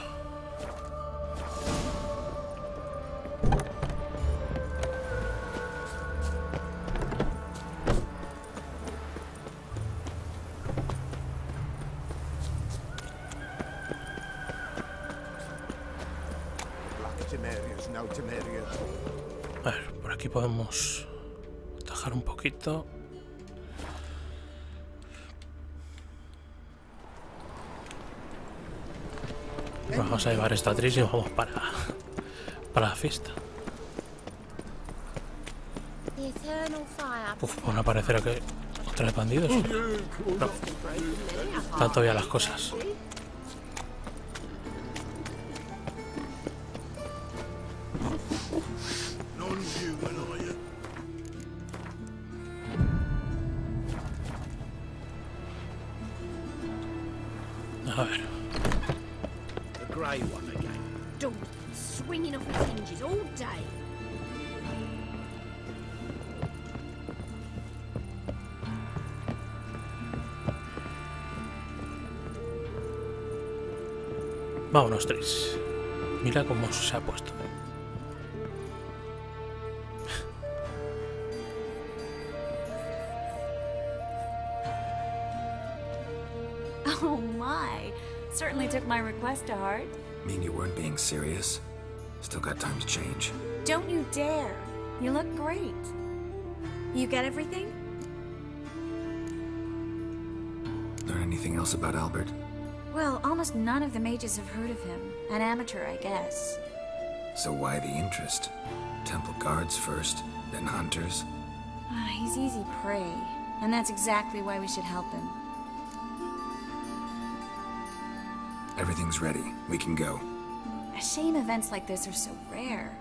A ver, por aquí podemos atajar un poquito. Vamos a llevar esta tris y vamos para la fiesta. Uf, van a parecer que otra vez bandidos. No. Están todavía las cosas. A ver. Grey one again. Dawn, swinging off its hinges all day. Vámonos, Tris. Mira cómo se ha puesto. Oh my. Certainly took my request to heart. Mean you weren't being serious? Still got time to change. Don't you dare. You look great. You get everything? Learn anything else about Albert? Well, almost none of the mages have heard of him. An amateur, I guess. So why the interest? Temple guards first, then hunters? He's easy prey, and that's exactly why we should help him. Everything's ready. We can go. A shame events like this are so rare.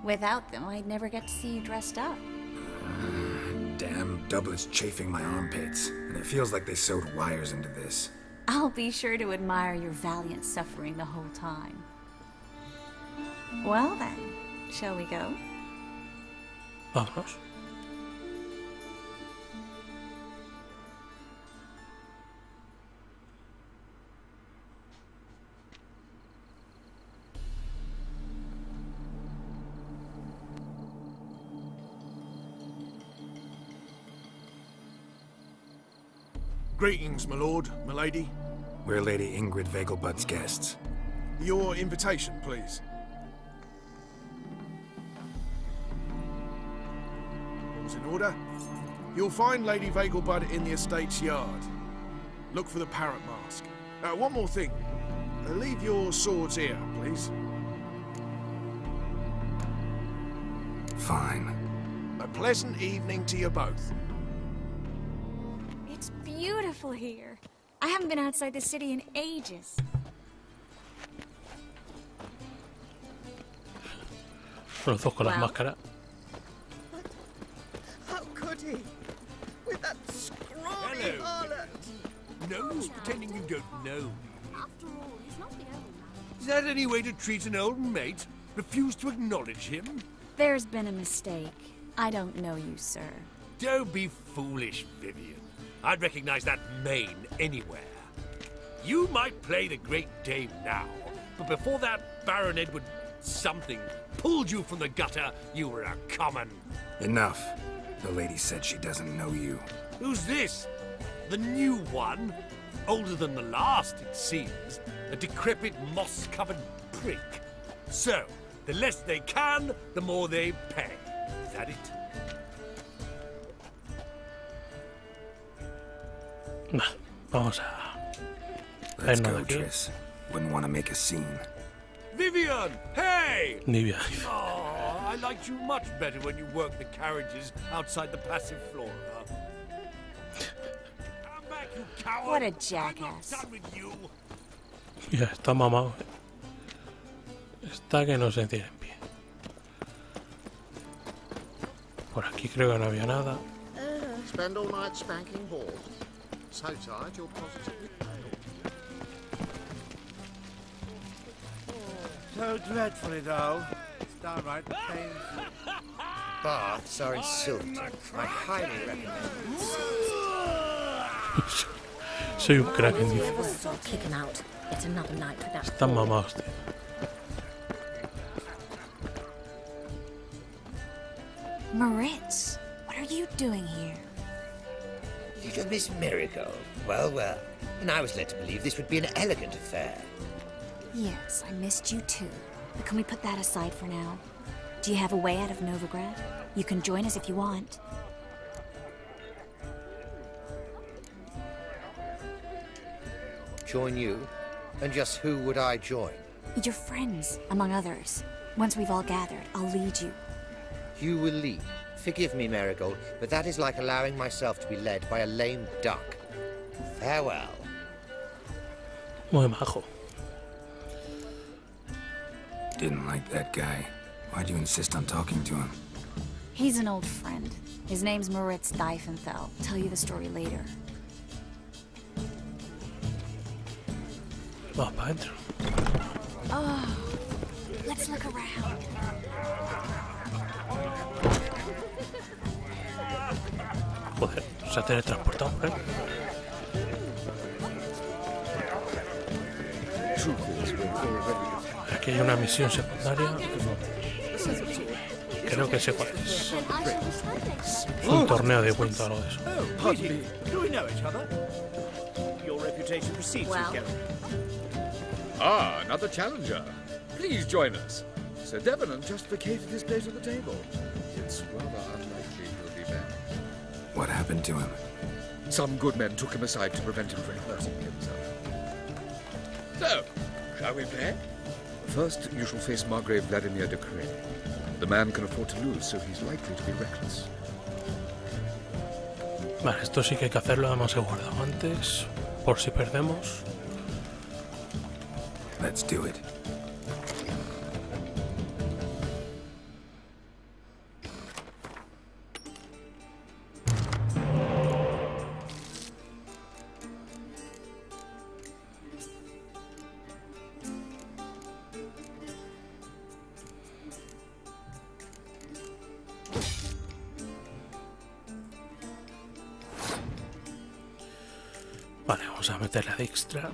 Without them, I'd never get to see you dressed up. Damn doublets chafing my armpits, and it feels like they sewed wires into this. I'll be sure to admire your valiant suffering the whole time. Well then, shall we go? Vámonos. Greetings, my lord, my lady. We're Lady Ingrid Vegelbud's guests. Your invitation, please. All's in order. You'll find Lady Vegelbud in the estate's yard. Look for the parrot mask. One more thing. Leave your swords here, please. Fine. A pleasant evening to you both. It's beautiful here. I haven't been outside the city in ages. Los dos con las máscaras. How could he? With that scrawny harlot. No use pretending you don't know. After all, he's not the only man. Is that any way to treat an old mate? Refuse to acknowledge him? There's been a mistake. I don't know you, sir. Don't be foolish, Vivian. I'd recognize that mane anywhere. You might play the Great Dame now, but before that Baron Edward something pulled you from the gutter, you were a common. Enough. The lady said she doesn't know you. Who's this? The new one? Older than the last, it seems. A decrepit, moss-covered prick. So, the less they can, the more they pay. Is that it? Vamos a... Let's go, Triss. Wouldn't want to make a scene. Vivian! Hey! Nivea. Oh, I liked you much better when you worked the carriages outside the passive flora. Come back, you coward! What a jackass. I'm not done with you. Ya está mamado. Está que no se tiene en pie. Por aquí creo que no había nada. Spend all night spanking balls. So tired you're positively pale. So dreadfully dull. It's downright painful. Baths are insulting. I highly recommend. Soy un crack en dice. Kick him out. It's another night without. Están mamados, tío. Moritz, what are you doing here? Little Miss Miracle. Well, well. And I was led to believe this would be an elegant affair. Yes, I missed you too. But can we put that aside for now? Do you have a way out of Novigrad? You can join us if you want. Join you? And just who would I join? Your friends, among others. Once we've all gathered, I'll lead you. You will lead. Forgive me, Marigold, but that is like allowing myself to be led by a lame duck. Farewell. Muy majo. Didn't like that guy. Why'd you insist on talking to him? He's an old friend. His name's Moritz Diefenthal. Tell you the story later. Vamos para adentro. Oh, let's look around. Joder, se ha teletransportado, Truth is, we're Aquí hay una misión secundaria. Creo que sé cuál es. Un torneo de cuento o algo de eso. Ah, another challenger. Please join us. Sir Devenant just vacated his place at the table. It's rather unlikely he'll be back. What happened to him? Some good men took him aside to prevent him from hurting himself. So, shall we play? First, you shall face Margrave Vladimir de Cray. The man can afford to lose, so he's likely to be reckless. Vale, esto sí que hay que hacerlo, además he guardado antes, por si perdemos. Let's do it. Vale, vamos a meter la de extra.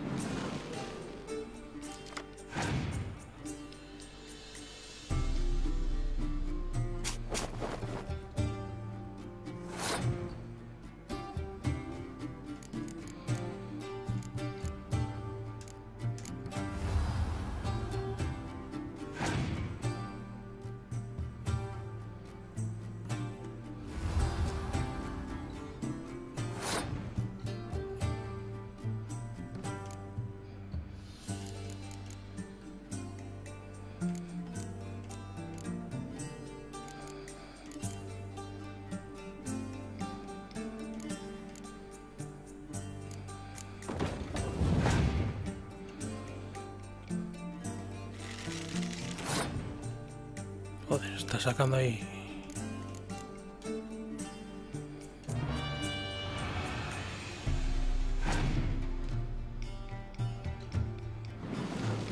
Joder, está sacando ahí.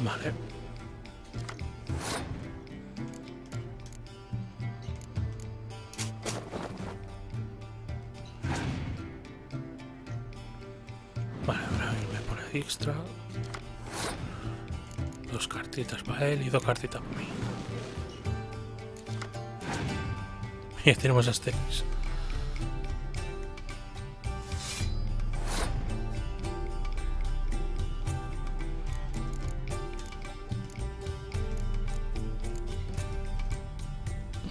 Vale. Vale, ahora me pone de extra. 2 cartitas para él y 2 cartitas para mí. Y tenemos Asterix.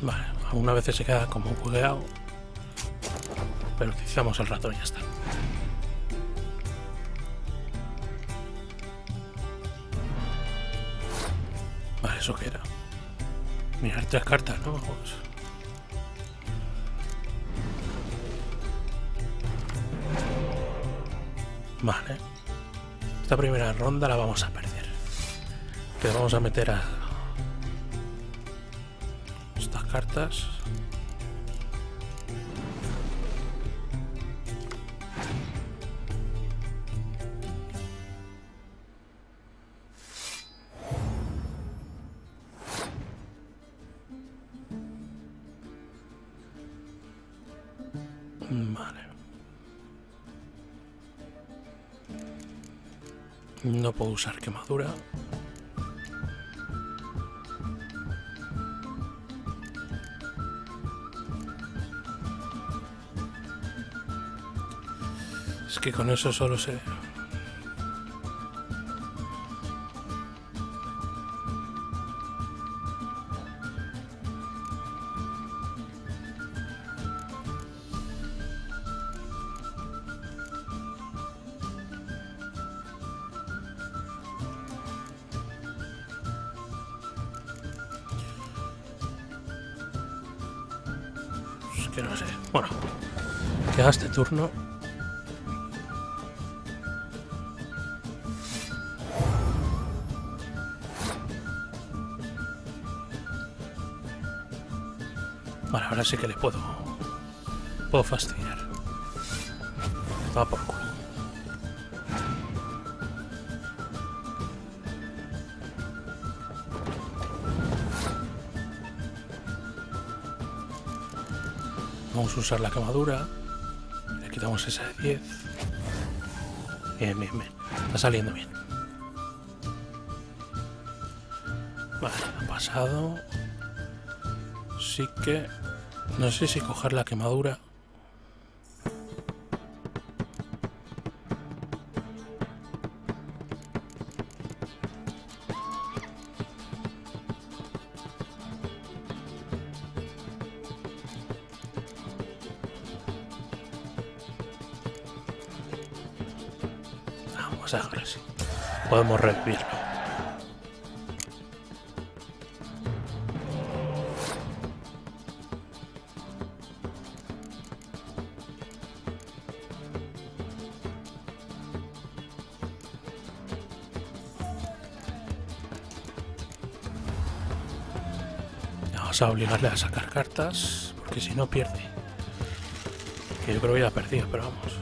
Vale, algunas veces se queda como bugueado, pero utilizamos el ratón y ya está. Vale, ¿eso qué era? Mirar 3 cartas, ¿no? Pues... Vale. Esta primera ronda la vamos a perder. Que vamos a meter a estas cartas. Vale. No puedo usar quemadura. Es que con eso solo se... que no sé. Bueno, queda este turno. Vale, ahora sí que le puedo fastidiar. Va por culo. Vamos a usar la quemadura. Le quitamos esa de 10. Bien, bien, bien. Está saliendo bien. Vale, ha pasado. Sí que... no sé si coger la quemadura. Vamos a dejarlo así. Podemos revivirlo. Vamos a obligarle a sacar cartas, porque si no pierde. Que yo creo que ya ha perdido, pero vamos.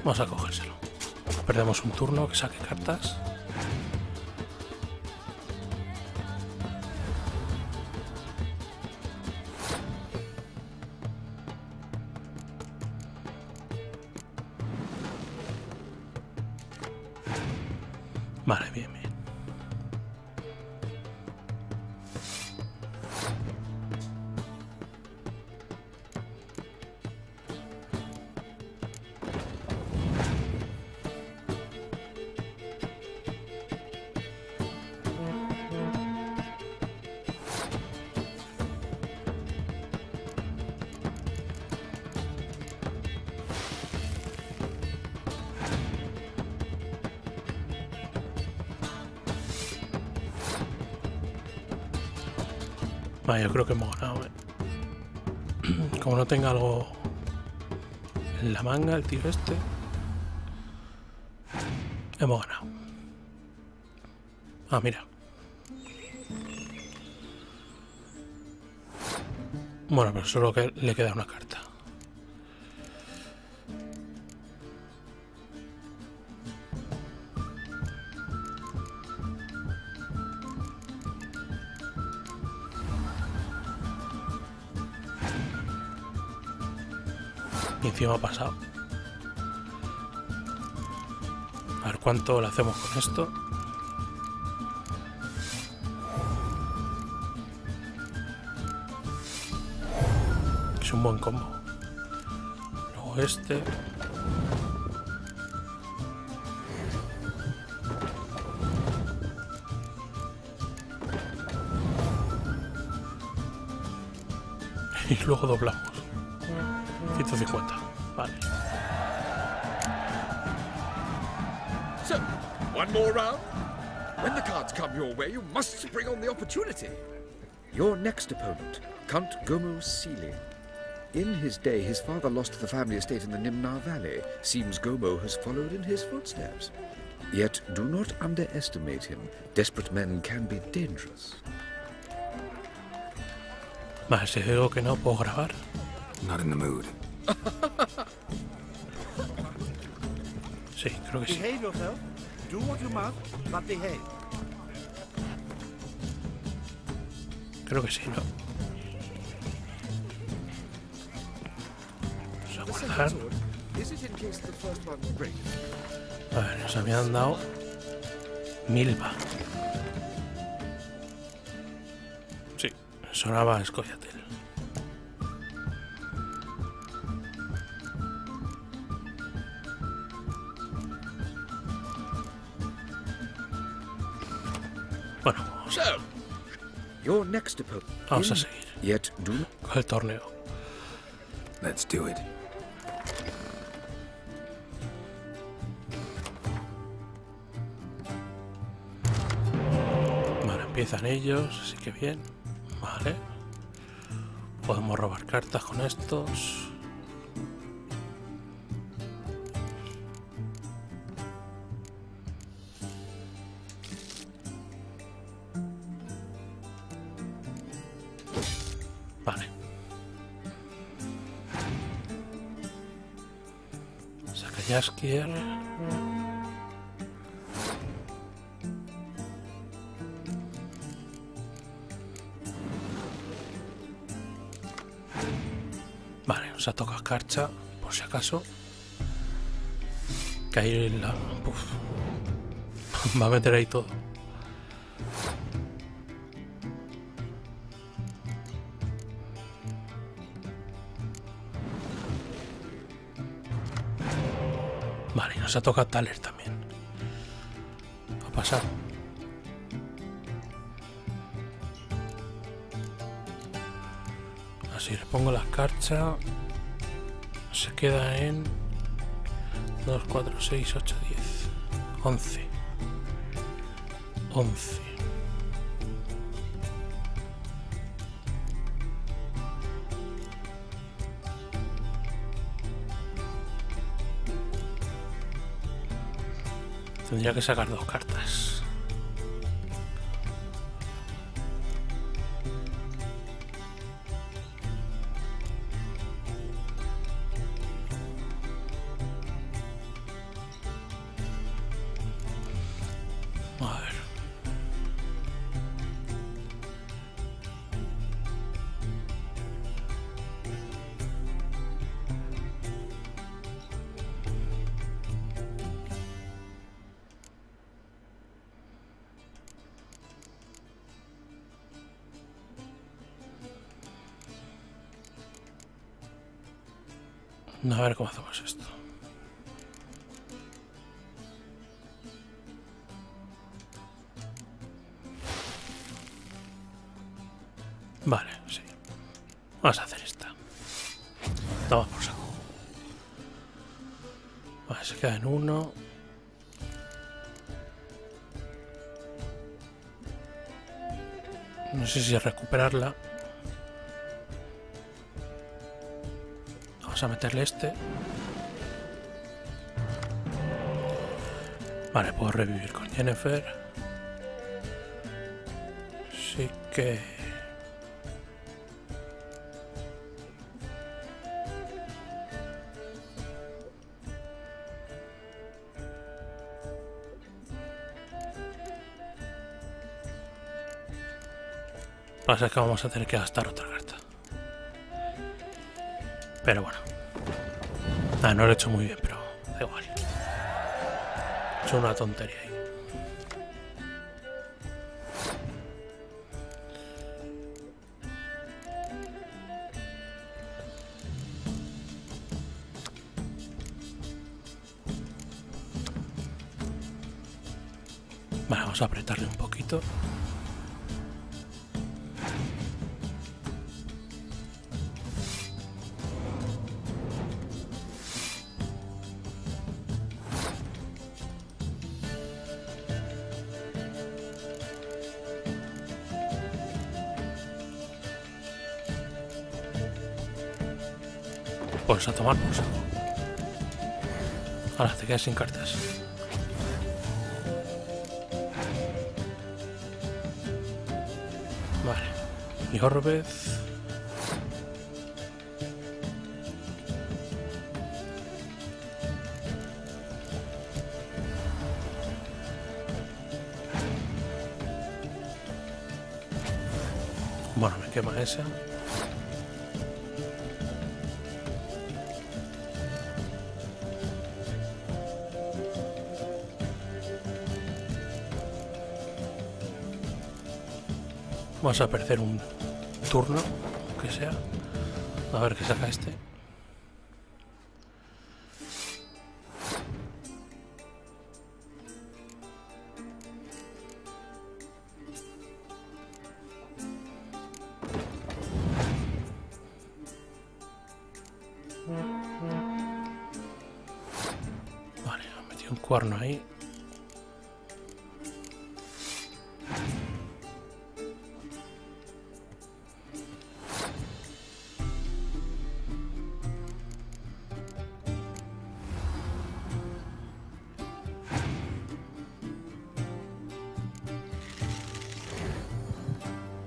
Vamos a cogérselo. Perdemos un turno, que saque cartas. Vale, bien, bien. Vale, yo creo que hemos ganado, Como no tenga algo en la manga, el tío este. Hemos ganado. Ah, mira. Bueno, pero solo que le queda una carta. Y encima ha pasado. A ver cuánto le hacemos con esto. Es un buen combo. Luego este. Y luego doblamos. 150. Vale. So, one more round? When the cards come your way, you must spring on the opportunity. Your next opponent, Count Gomo Sealy. In his day, his father lost the family estate in the Nimnar Valley. Seems Gomo has followed in his footsteps. Yet, do not underestimate him. Desperate men can be dangerous. Vale, si digo que no puedo grabar. Not in the mood. Sí, creo que sí. Behave yourself. Do what you must, but behave. Creo que sí, ¿no? Vamos a guardar. A ver, nos habían dado Milva. Sí, sonaba Escoyatel. Bueno, vamos a seguir con el torneo. Let's do it. Vale, empiezan ellos, así que bien. Vale. Podemos robar cartas con estos. Vale. Saca Jaskier. Vale, nos ha tocado Escarcha, por si acaso. Que ahí la... Uf. Va a meter ahí todo. Vale, y nos ha tocado Thaler también. Ha pasado. Así le pongo la escarcha. Se queda en 2, 4, 6, 8, 10, 11. 11. Tendría que sacar 2 cartas. A ver. A ver cómo hacemos esto. Vale, sí. Vamos a hacer esta. Toma por saco. Vale, se queda en 1. No sé si recuperarla. Vamos a meterle este. Vale, puedo revivir con Jennifer. Sí que... Pasa que vamos a tener que gastar otra carta. Pero bueno. No lo he hecho muy bien, pero da igual. He hecho una tontería ahí. Vale, vamos a apretarle un poquito. Pues a tomar por saco. Ahora te quedas sin cartas. Vale. Y Orbez. Bueno, me quema esa. Vamos a perder un turno, que sea. A ver qué saca este. Vale, ha metido un cuerno ahí.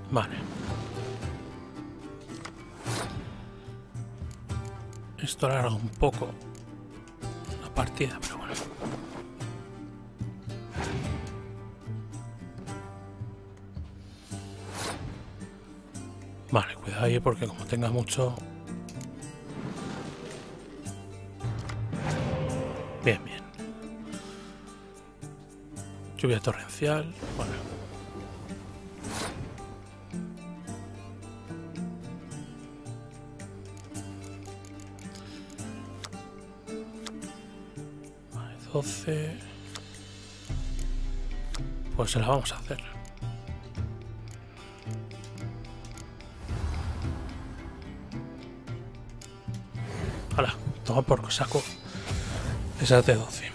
Vale. Esto alarga un poco la partida, pero bueno. Vale, cuidado ahí porque como tenga mucho... Bien, bien. Lluvia torrencial. Bueno. Vale, 12. Pues se la vamos a hacer. Hala, toma por saco. Esa de 12.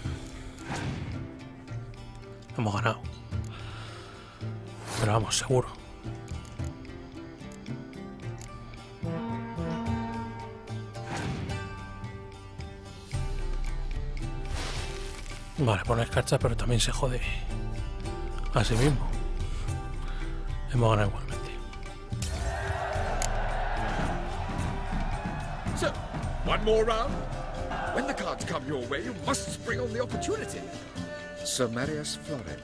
Hemos ganado. Pero vamos, seguro. Vale, pone escarcha, pero también se jode a sí mismo. Hemos ganado igualmente. So, one more round. When the cards come your way, you must spring on the opportunity. Sir Marius Florin.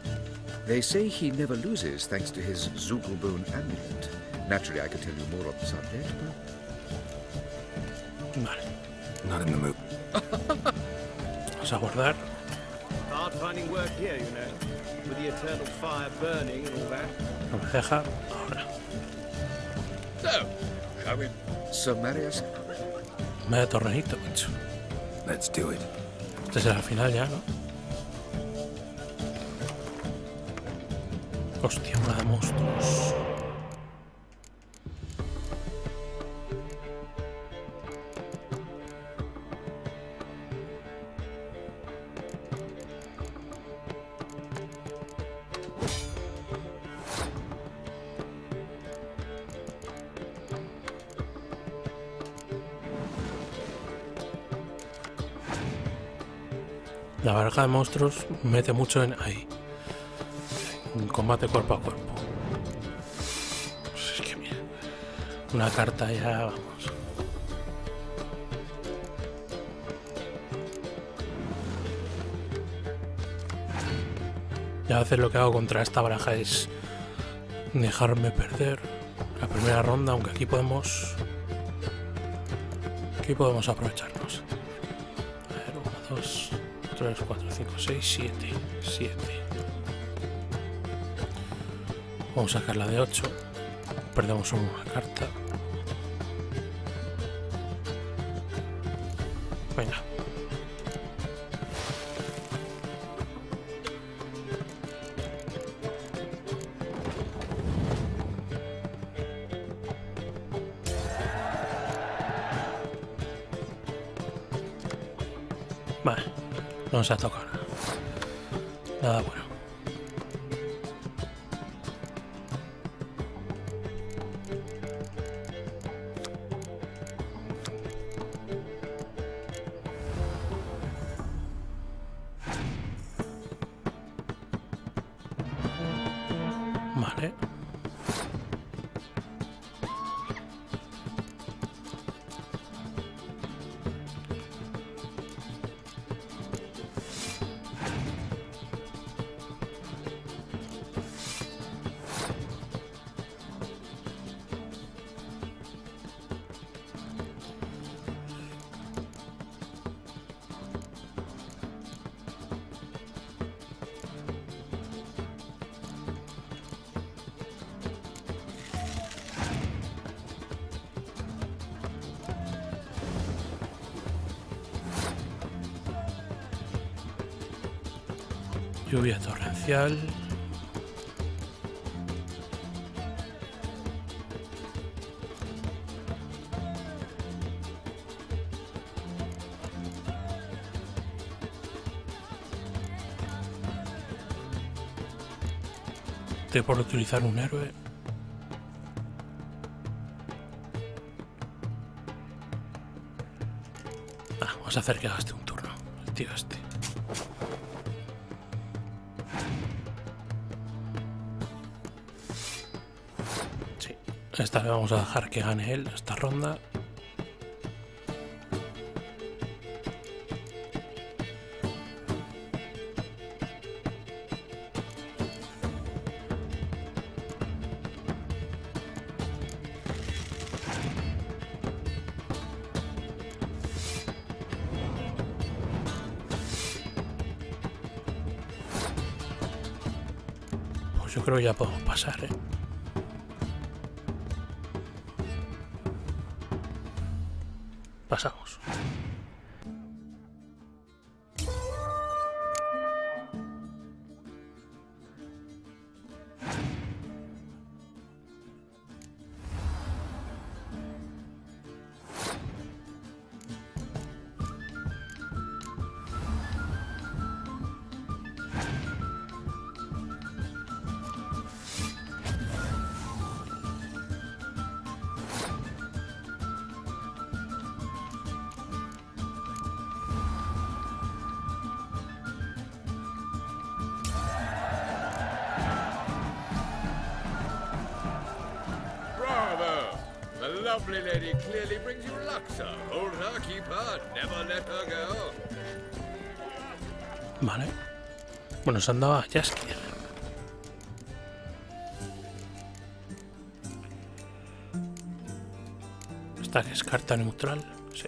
They say he never loses thanks to his Zugelbone amulet. Naturally, I could tell you more on the subject, but... Vale. Not in the mood. Vamos a guardar. Hard finding work here, you know, with the eternal fire burning and all that. No me deja. Ahora. So, shall we? Sir Marius. Medio torneito, macho. Let's do it. Este será el final ya, ¿no? Hostia, una de monstruos. La baraja de monstruos mete mucho en ahí. En combate cuerpo a cuerpo. Pues es que mira. Una carta ya, vamos. Y a veces lo que hago contra esta baraja es dejarme perder la primera ronda, aunque aquí podemos aprovecharnos. A ver, 1, 2, 3, 4, 5, 6, 7. 7. Vamos a sacar la de 8. Perdemos una carta. Venga. Vale, no se ha tocado nada. Nada bueno. Vale. Lluvia torrencial. Estoy por utilizar un héroe. Vamos a hacer que gaste un turno. El tío este. Esta le vamos a dejar que gane él esta ronda. Pues yo creo que ya podemos pasar, ¿eh? Pasamos. The lovely lady clearly brings you luck, sir. Hold her, keep her, never let her go. Vale. Bueno, se andaba a Jaskier. Esta que es carta neutral. Sí.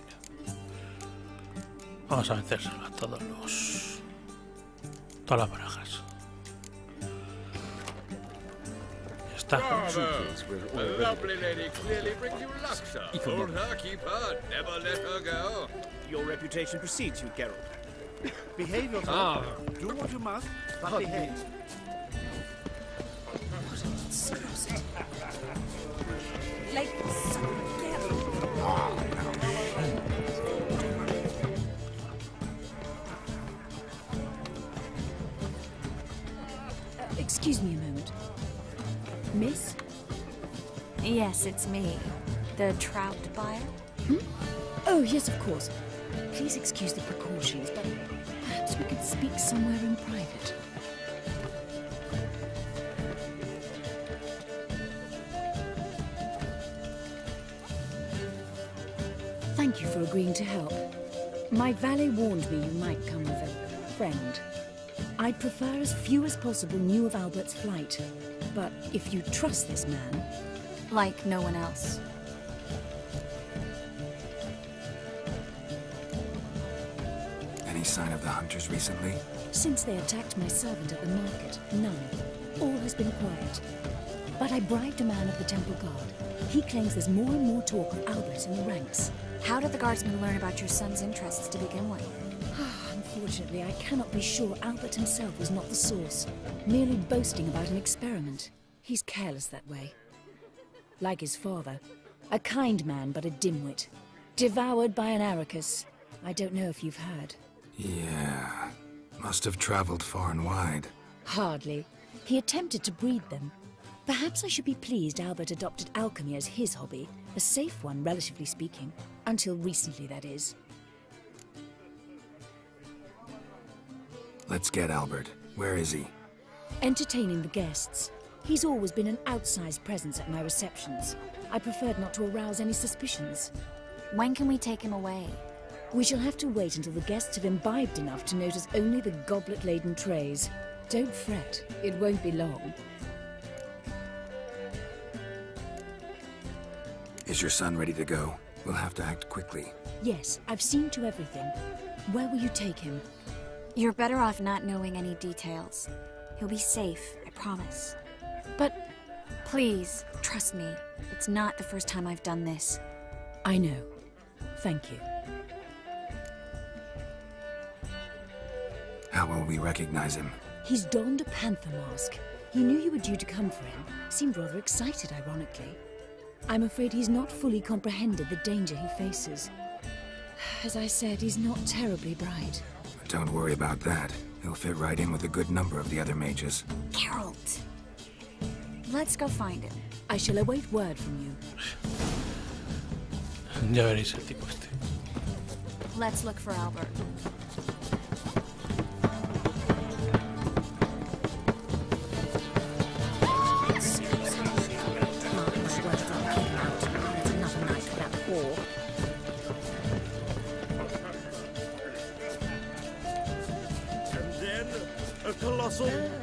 Vamos a vencérselo a todos los... todas las barajas. Ya está. The lovely lady clearly brings you luck, sir. Hold her, keep her, never let her go. Your reputation precedes you, Geralt. Behave yourself. Do what you must, but behave. Like excuse me a moment. Miss? Yes, it's me. The trout buyer? Hmm? Oh, yes, of course. Please excuse the precautions, but perhaps we could speak somewhere in private. Thank you for agreeing to help. My valet warned me you might come with a friend. I'd prefer as few as possible knew of Albert's flight. But if you trust this man... Like no one else. Any sign of the hunters recently? Since they attacked my servant at the market, none. All has been quiet. But I bribed a man of the Temple Guard. He claims there's more and more talk of Albert in the ranks. How did the guardsmen learn about your son's interests to begin with? Unfortunately, I cannot be sure Albert himself was not the source. Merely boasting about an experiment. He's careless that way. Like his father. A kind man, but a dimwit. Devoured by an Arrakis. I don't know if you've heard. Yeah. Must have traveled far and wide. Hardly. He attempted to breed them. Perhaps I should be pleased Albert adopted alchemy as his hobby. A safe one, relatively speaking. Until recently, that is. Let's get Albert. Where is he? Entertaining the guests. He's always been an outsized presence at my receptions. I preferred not to arouse any suspicions. When can we take him away? We shall have to wait until the guests have imbibed enough to notice only the goblet-laden trays. Don't fret. It won't be long. Is your son ready to go? We'll have to act quickly. Yes, I've seen to everything. Where will you take him? You're better off not knowing any details. He'll be safe, I promise. But... Please, trust me. It's not the first time I've done this. I know. Thank you. How will we recognize him? He's donned a panther mask. He knew you were due to come for him. Seemed rather excited, ironically. I'm afraid he's not fully comprehended the danger he faces. As I said, he's not terribly bright. Don't worry about that. He'll fit right in with a good number of the other mages. Geralt! Let's go find him. I shall await word from you. Ya veréis el tipo este. Let's look for Albert.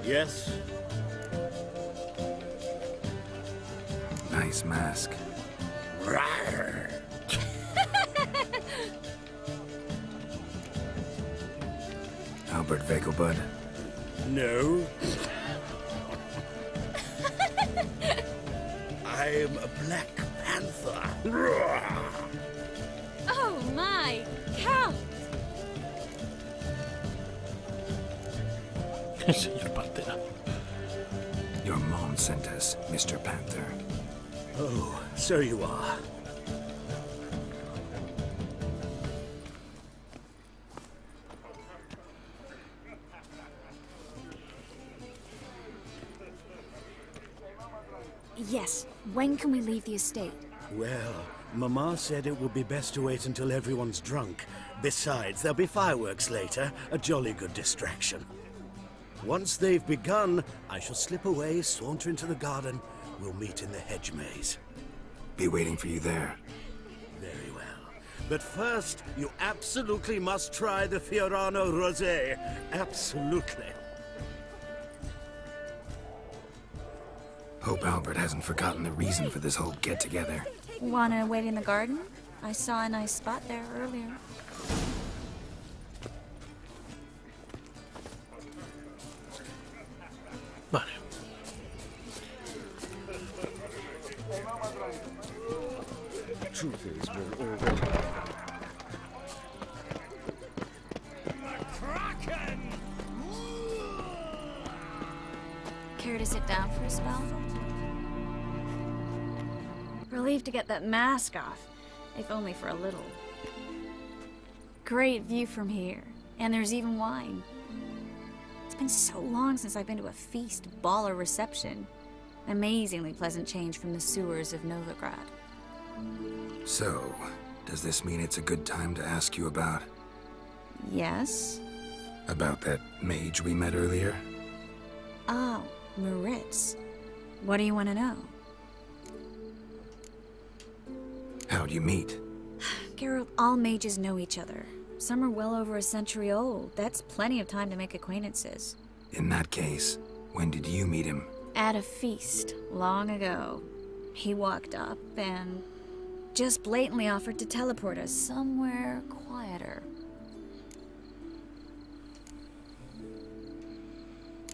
Yes. Nice mask. Albert Vegelbud? No. I'm a Black Panther. Oh my, Count! Señor Pantera. Your mom sent us, Mr. Panther. Oh, so you are. Yes, when can we leave the estate? Well, Mama said it would be best to wait until everyone's drunk. Besides, there'll be fireworks later, a jolly good distraction. Once they've begun, I shall slip away, saunter into the garden. We'll meet in the hedge maze. Be waiting for you there. Very well. But first, you absolutely must try the Fiorano Rosé. Absolutely. Hope Albert hasn't forgotten the reason for this whole get-together. Wanna wait in the garden? I saw a nice spot there earlier. Vale. Truth is, we're already... Care to sit down for a spell? Relieved to get that mask off, if only for a little. Great view from here, and there's even wine. It's been so long since I've been to a feast, ball, or reception. Amazingly pleasant change from the sewers of Novigrad. So, does this mean it's a good time to ask you about... Yes? About that mage we met earlier? Oh, Maritz. What do you want to know? How'd you meet? Geralt, all mages know each other. Some are well over a century old. That's plenty of time to make acquaintances. In that case, when did you meet him? At a feast, long ago. He walked up and just blatantly offered to teleport us somewhere quieter.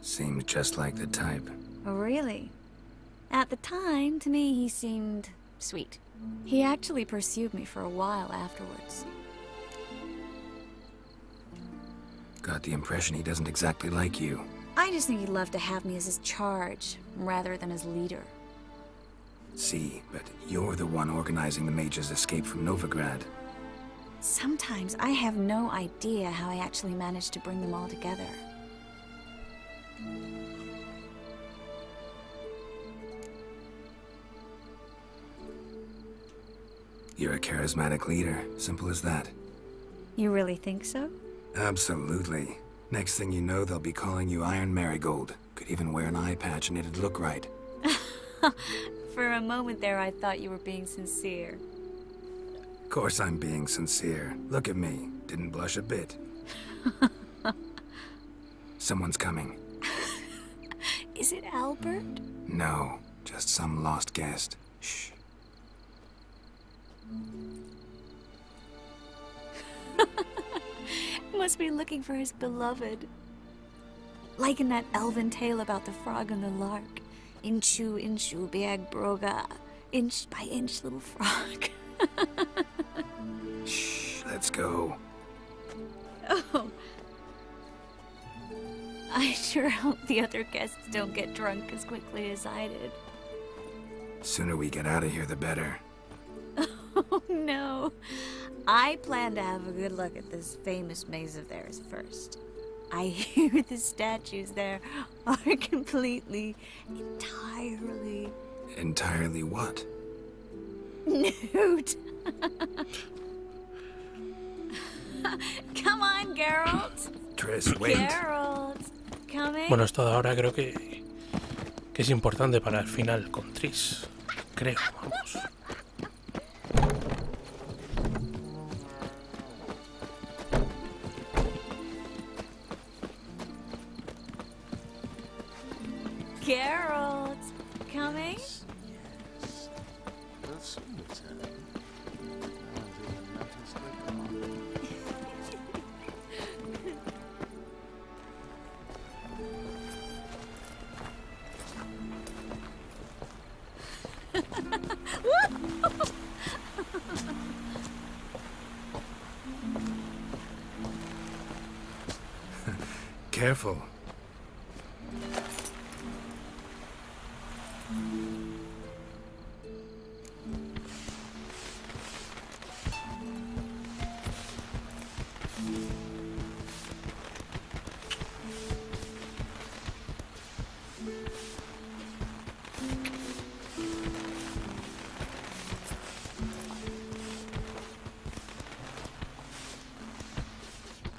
Seemed just like the type. Oh, really? At the time, to me, he seemed sweet. He actually pursued me for a while afterwards. Got the impression he doesn't exactly like you. I just think he'd love to have me as his charge, rather than his leader. See, but you're the one organizing the mage's escape from Novigrad. Sometimes I have no idea how I actually managed to bring them all together. You're a charismatic leader, simple as that. You really think so? Absolutely. Next thing you know, they'll be calling you Iron Marigold. Could even wear an eye patch and it'd look right. For a moment there, I thought you were being sincere. Of course I'm being sincere. Look at me. Didn't blush a bit. Someone's coming. Is it Albert? No, just some lost guest. Shh. Must be looking for his beloved. Like in that elven tale about the frog and the lark. Inchu, inchu, biag broga. Inch by inch, little frog. Shh, let's go. Oh. I sure hope the other guests don't get drunk as quickly as I did. Sooner we get out of here, the better. Oh no. I plan to have a good look at this famous maze of theirs first. I hear the statues there are completely, entirely... Entirely what? Nude. Come on, Geralt. Triss, wait. Geralt, coming. Bueno, esto de ahora creo que es importante para el final con Triss. Creo, vamos. Geralt, coming? Yes. Well, someone's happening. Careful.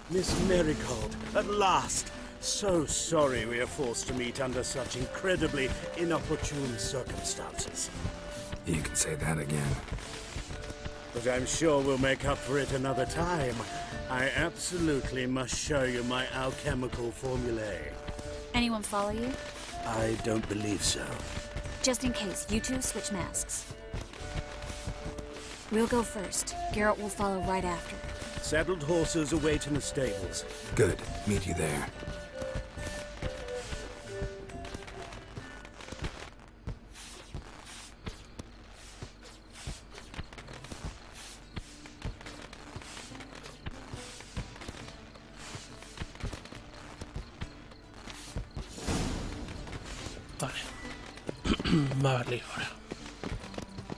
Miss Marigold, at last! So sorry we are forced to meet under such incredibly inopportune circumstances. You can say that again. But I'm sure we'll make up for it another time. I absolutely must show you my alchemical formulae. Anyone follow you? I don't believe so. Just in case, you two switch masks. We'll go first. Geralt will follow right after. Saddled horses await in the stables. Good. Meet you there. Vale, ahora.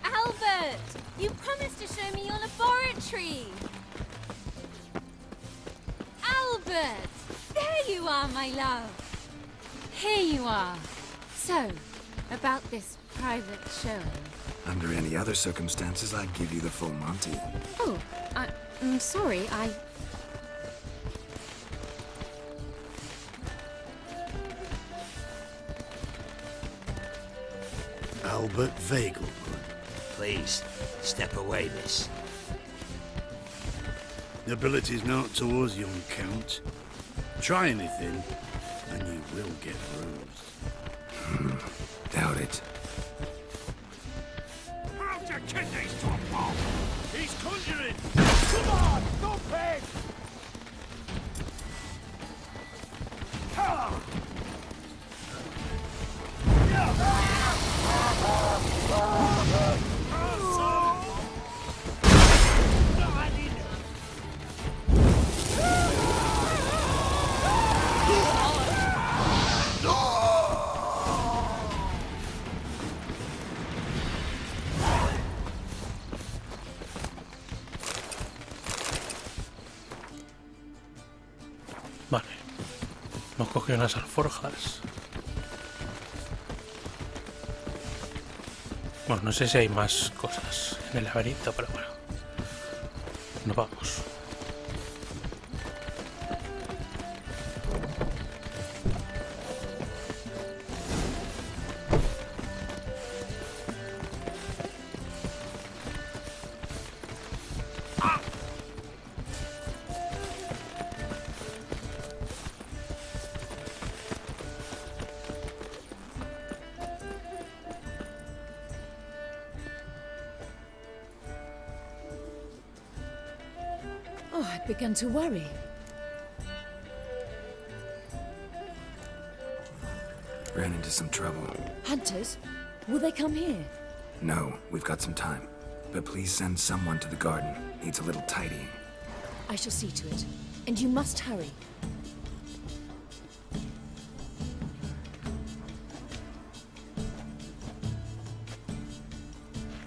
Albert! You promised to show me your laboratory! Albert! There you are, my love! Here you are. So, about this private showing. Under any other circumstances, I'd give you the full Monty. Oh, I'm sorry, Albert Vagel. Please, step away, miss. Nobility's not towards young Count. Try anything, and you will get bruised. Doubt it. How'd you kick these to a pulp? He's conjuring! Come on, go pig! Vale. Hemos cogido unas alforjas. Bueno, no sé si hay más cosas en el laberinto, pero bueno. Nos vamos. Oh, I'd begun to worry. Ran into some trouble. Hunters? Will they come here? No, we've got some time. But please send someone to the garden. Needs a little tidying. I shall see to it. And you must hurry.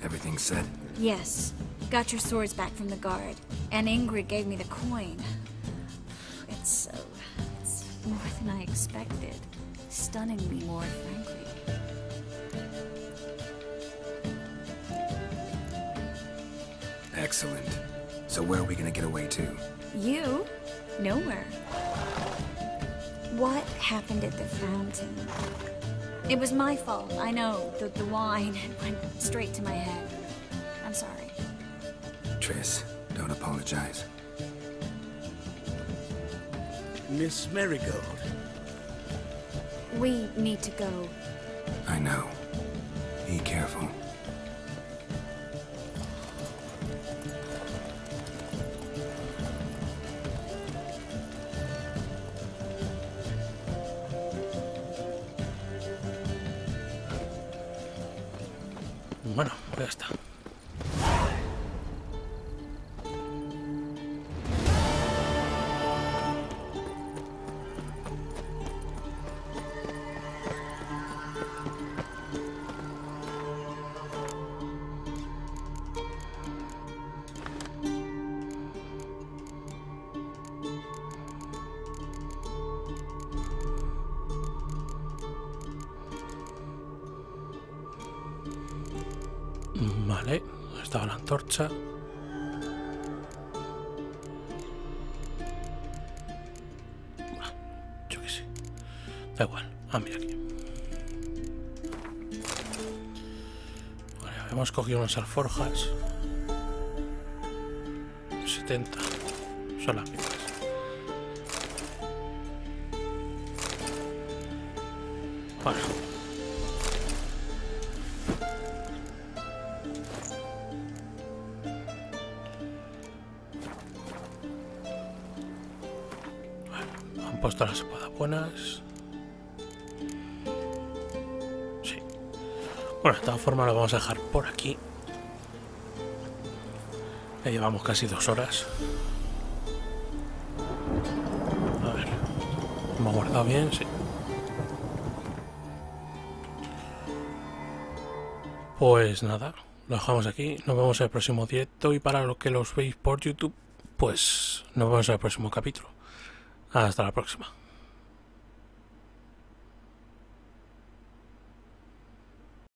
Everything set? Yes. Got your swords back from the guard. And Ingrid gave me the coin. It's more than I expected. Stunningly more, frankly. Excellent. So where are we gonna get away to? You? Nowhere. What happened at the fountain? It was my fault, I know. The wine went straight to my head. I'm sorry. Triss, don't apologize. Miss Marigold. We need to go. I know. Be careful. Bueno, ya está. Vale, estaba la antorcha. Yo qué sé. Da igual. Ah, mira aquí. Vale, hemos cogido unas alforjas. 70. Son las mismas. Bueno. Han puesto las espadas buenas. Sí. Bueno, de todas formas lo vamos a dejar por aquí. Ya llevamos casi 2 horas. A ver. ¿Hemos guardado bien? Sí. Pues nada, lo dejamos aquí. Nos vemos en el próximo directo. Y para los que los veis por YouTube, pues nos vemos en el próximo capítulo. Hasta la próxima.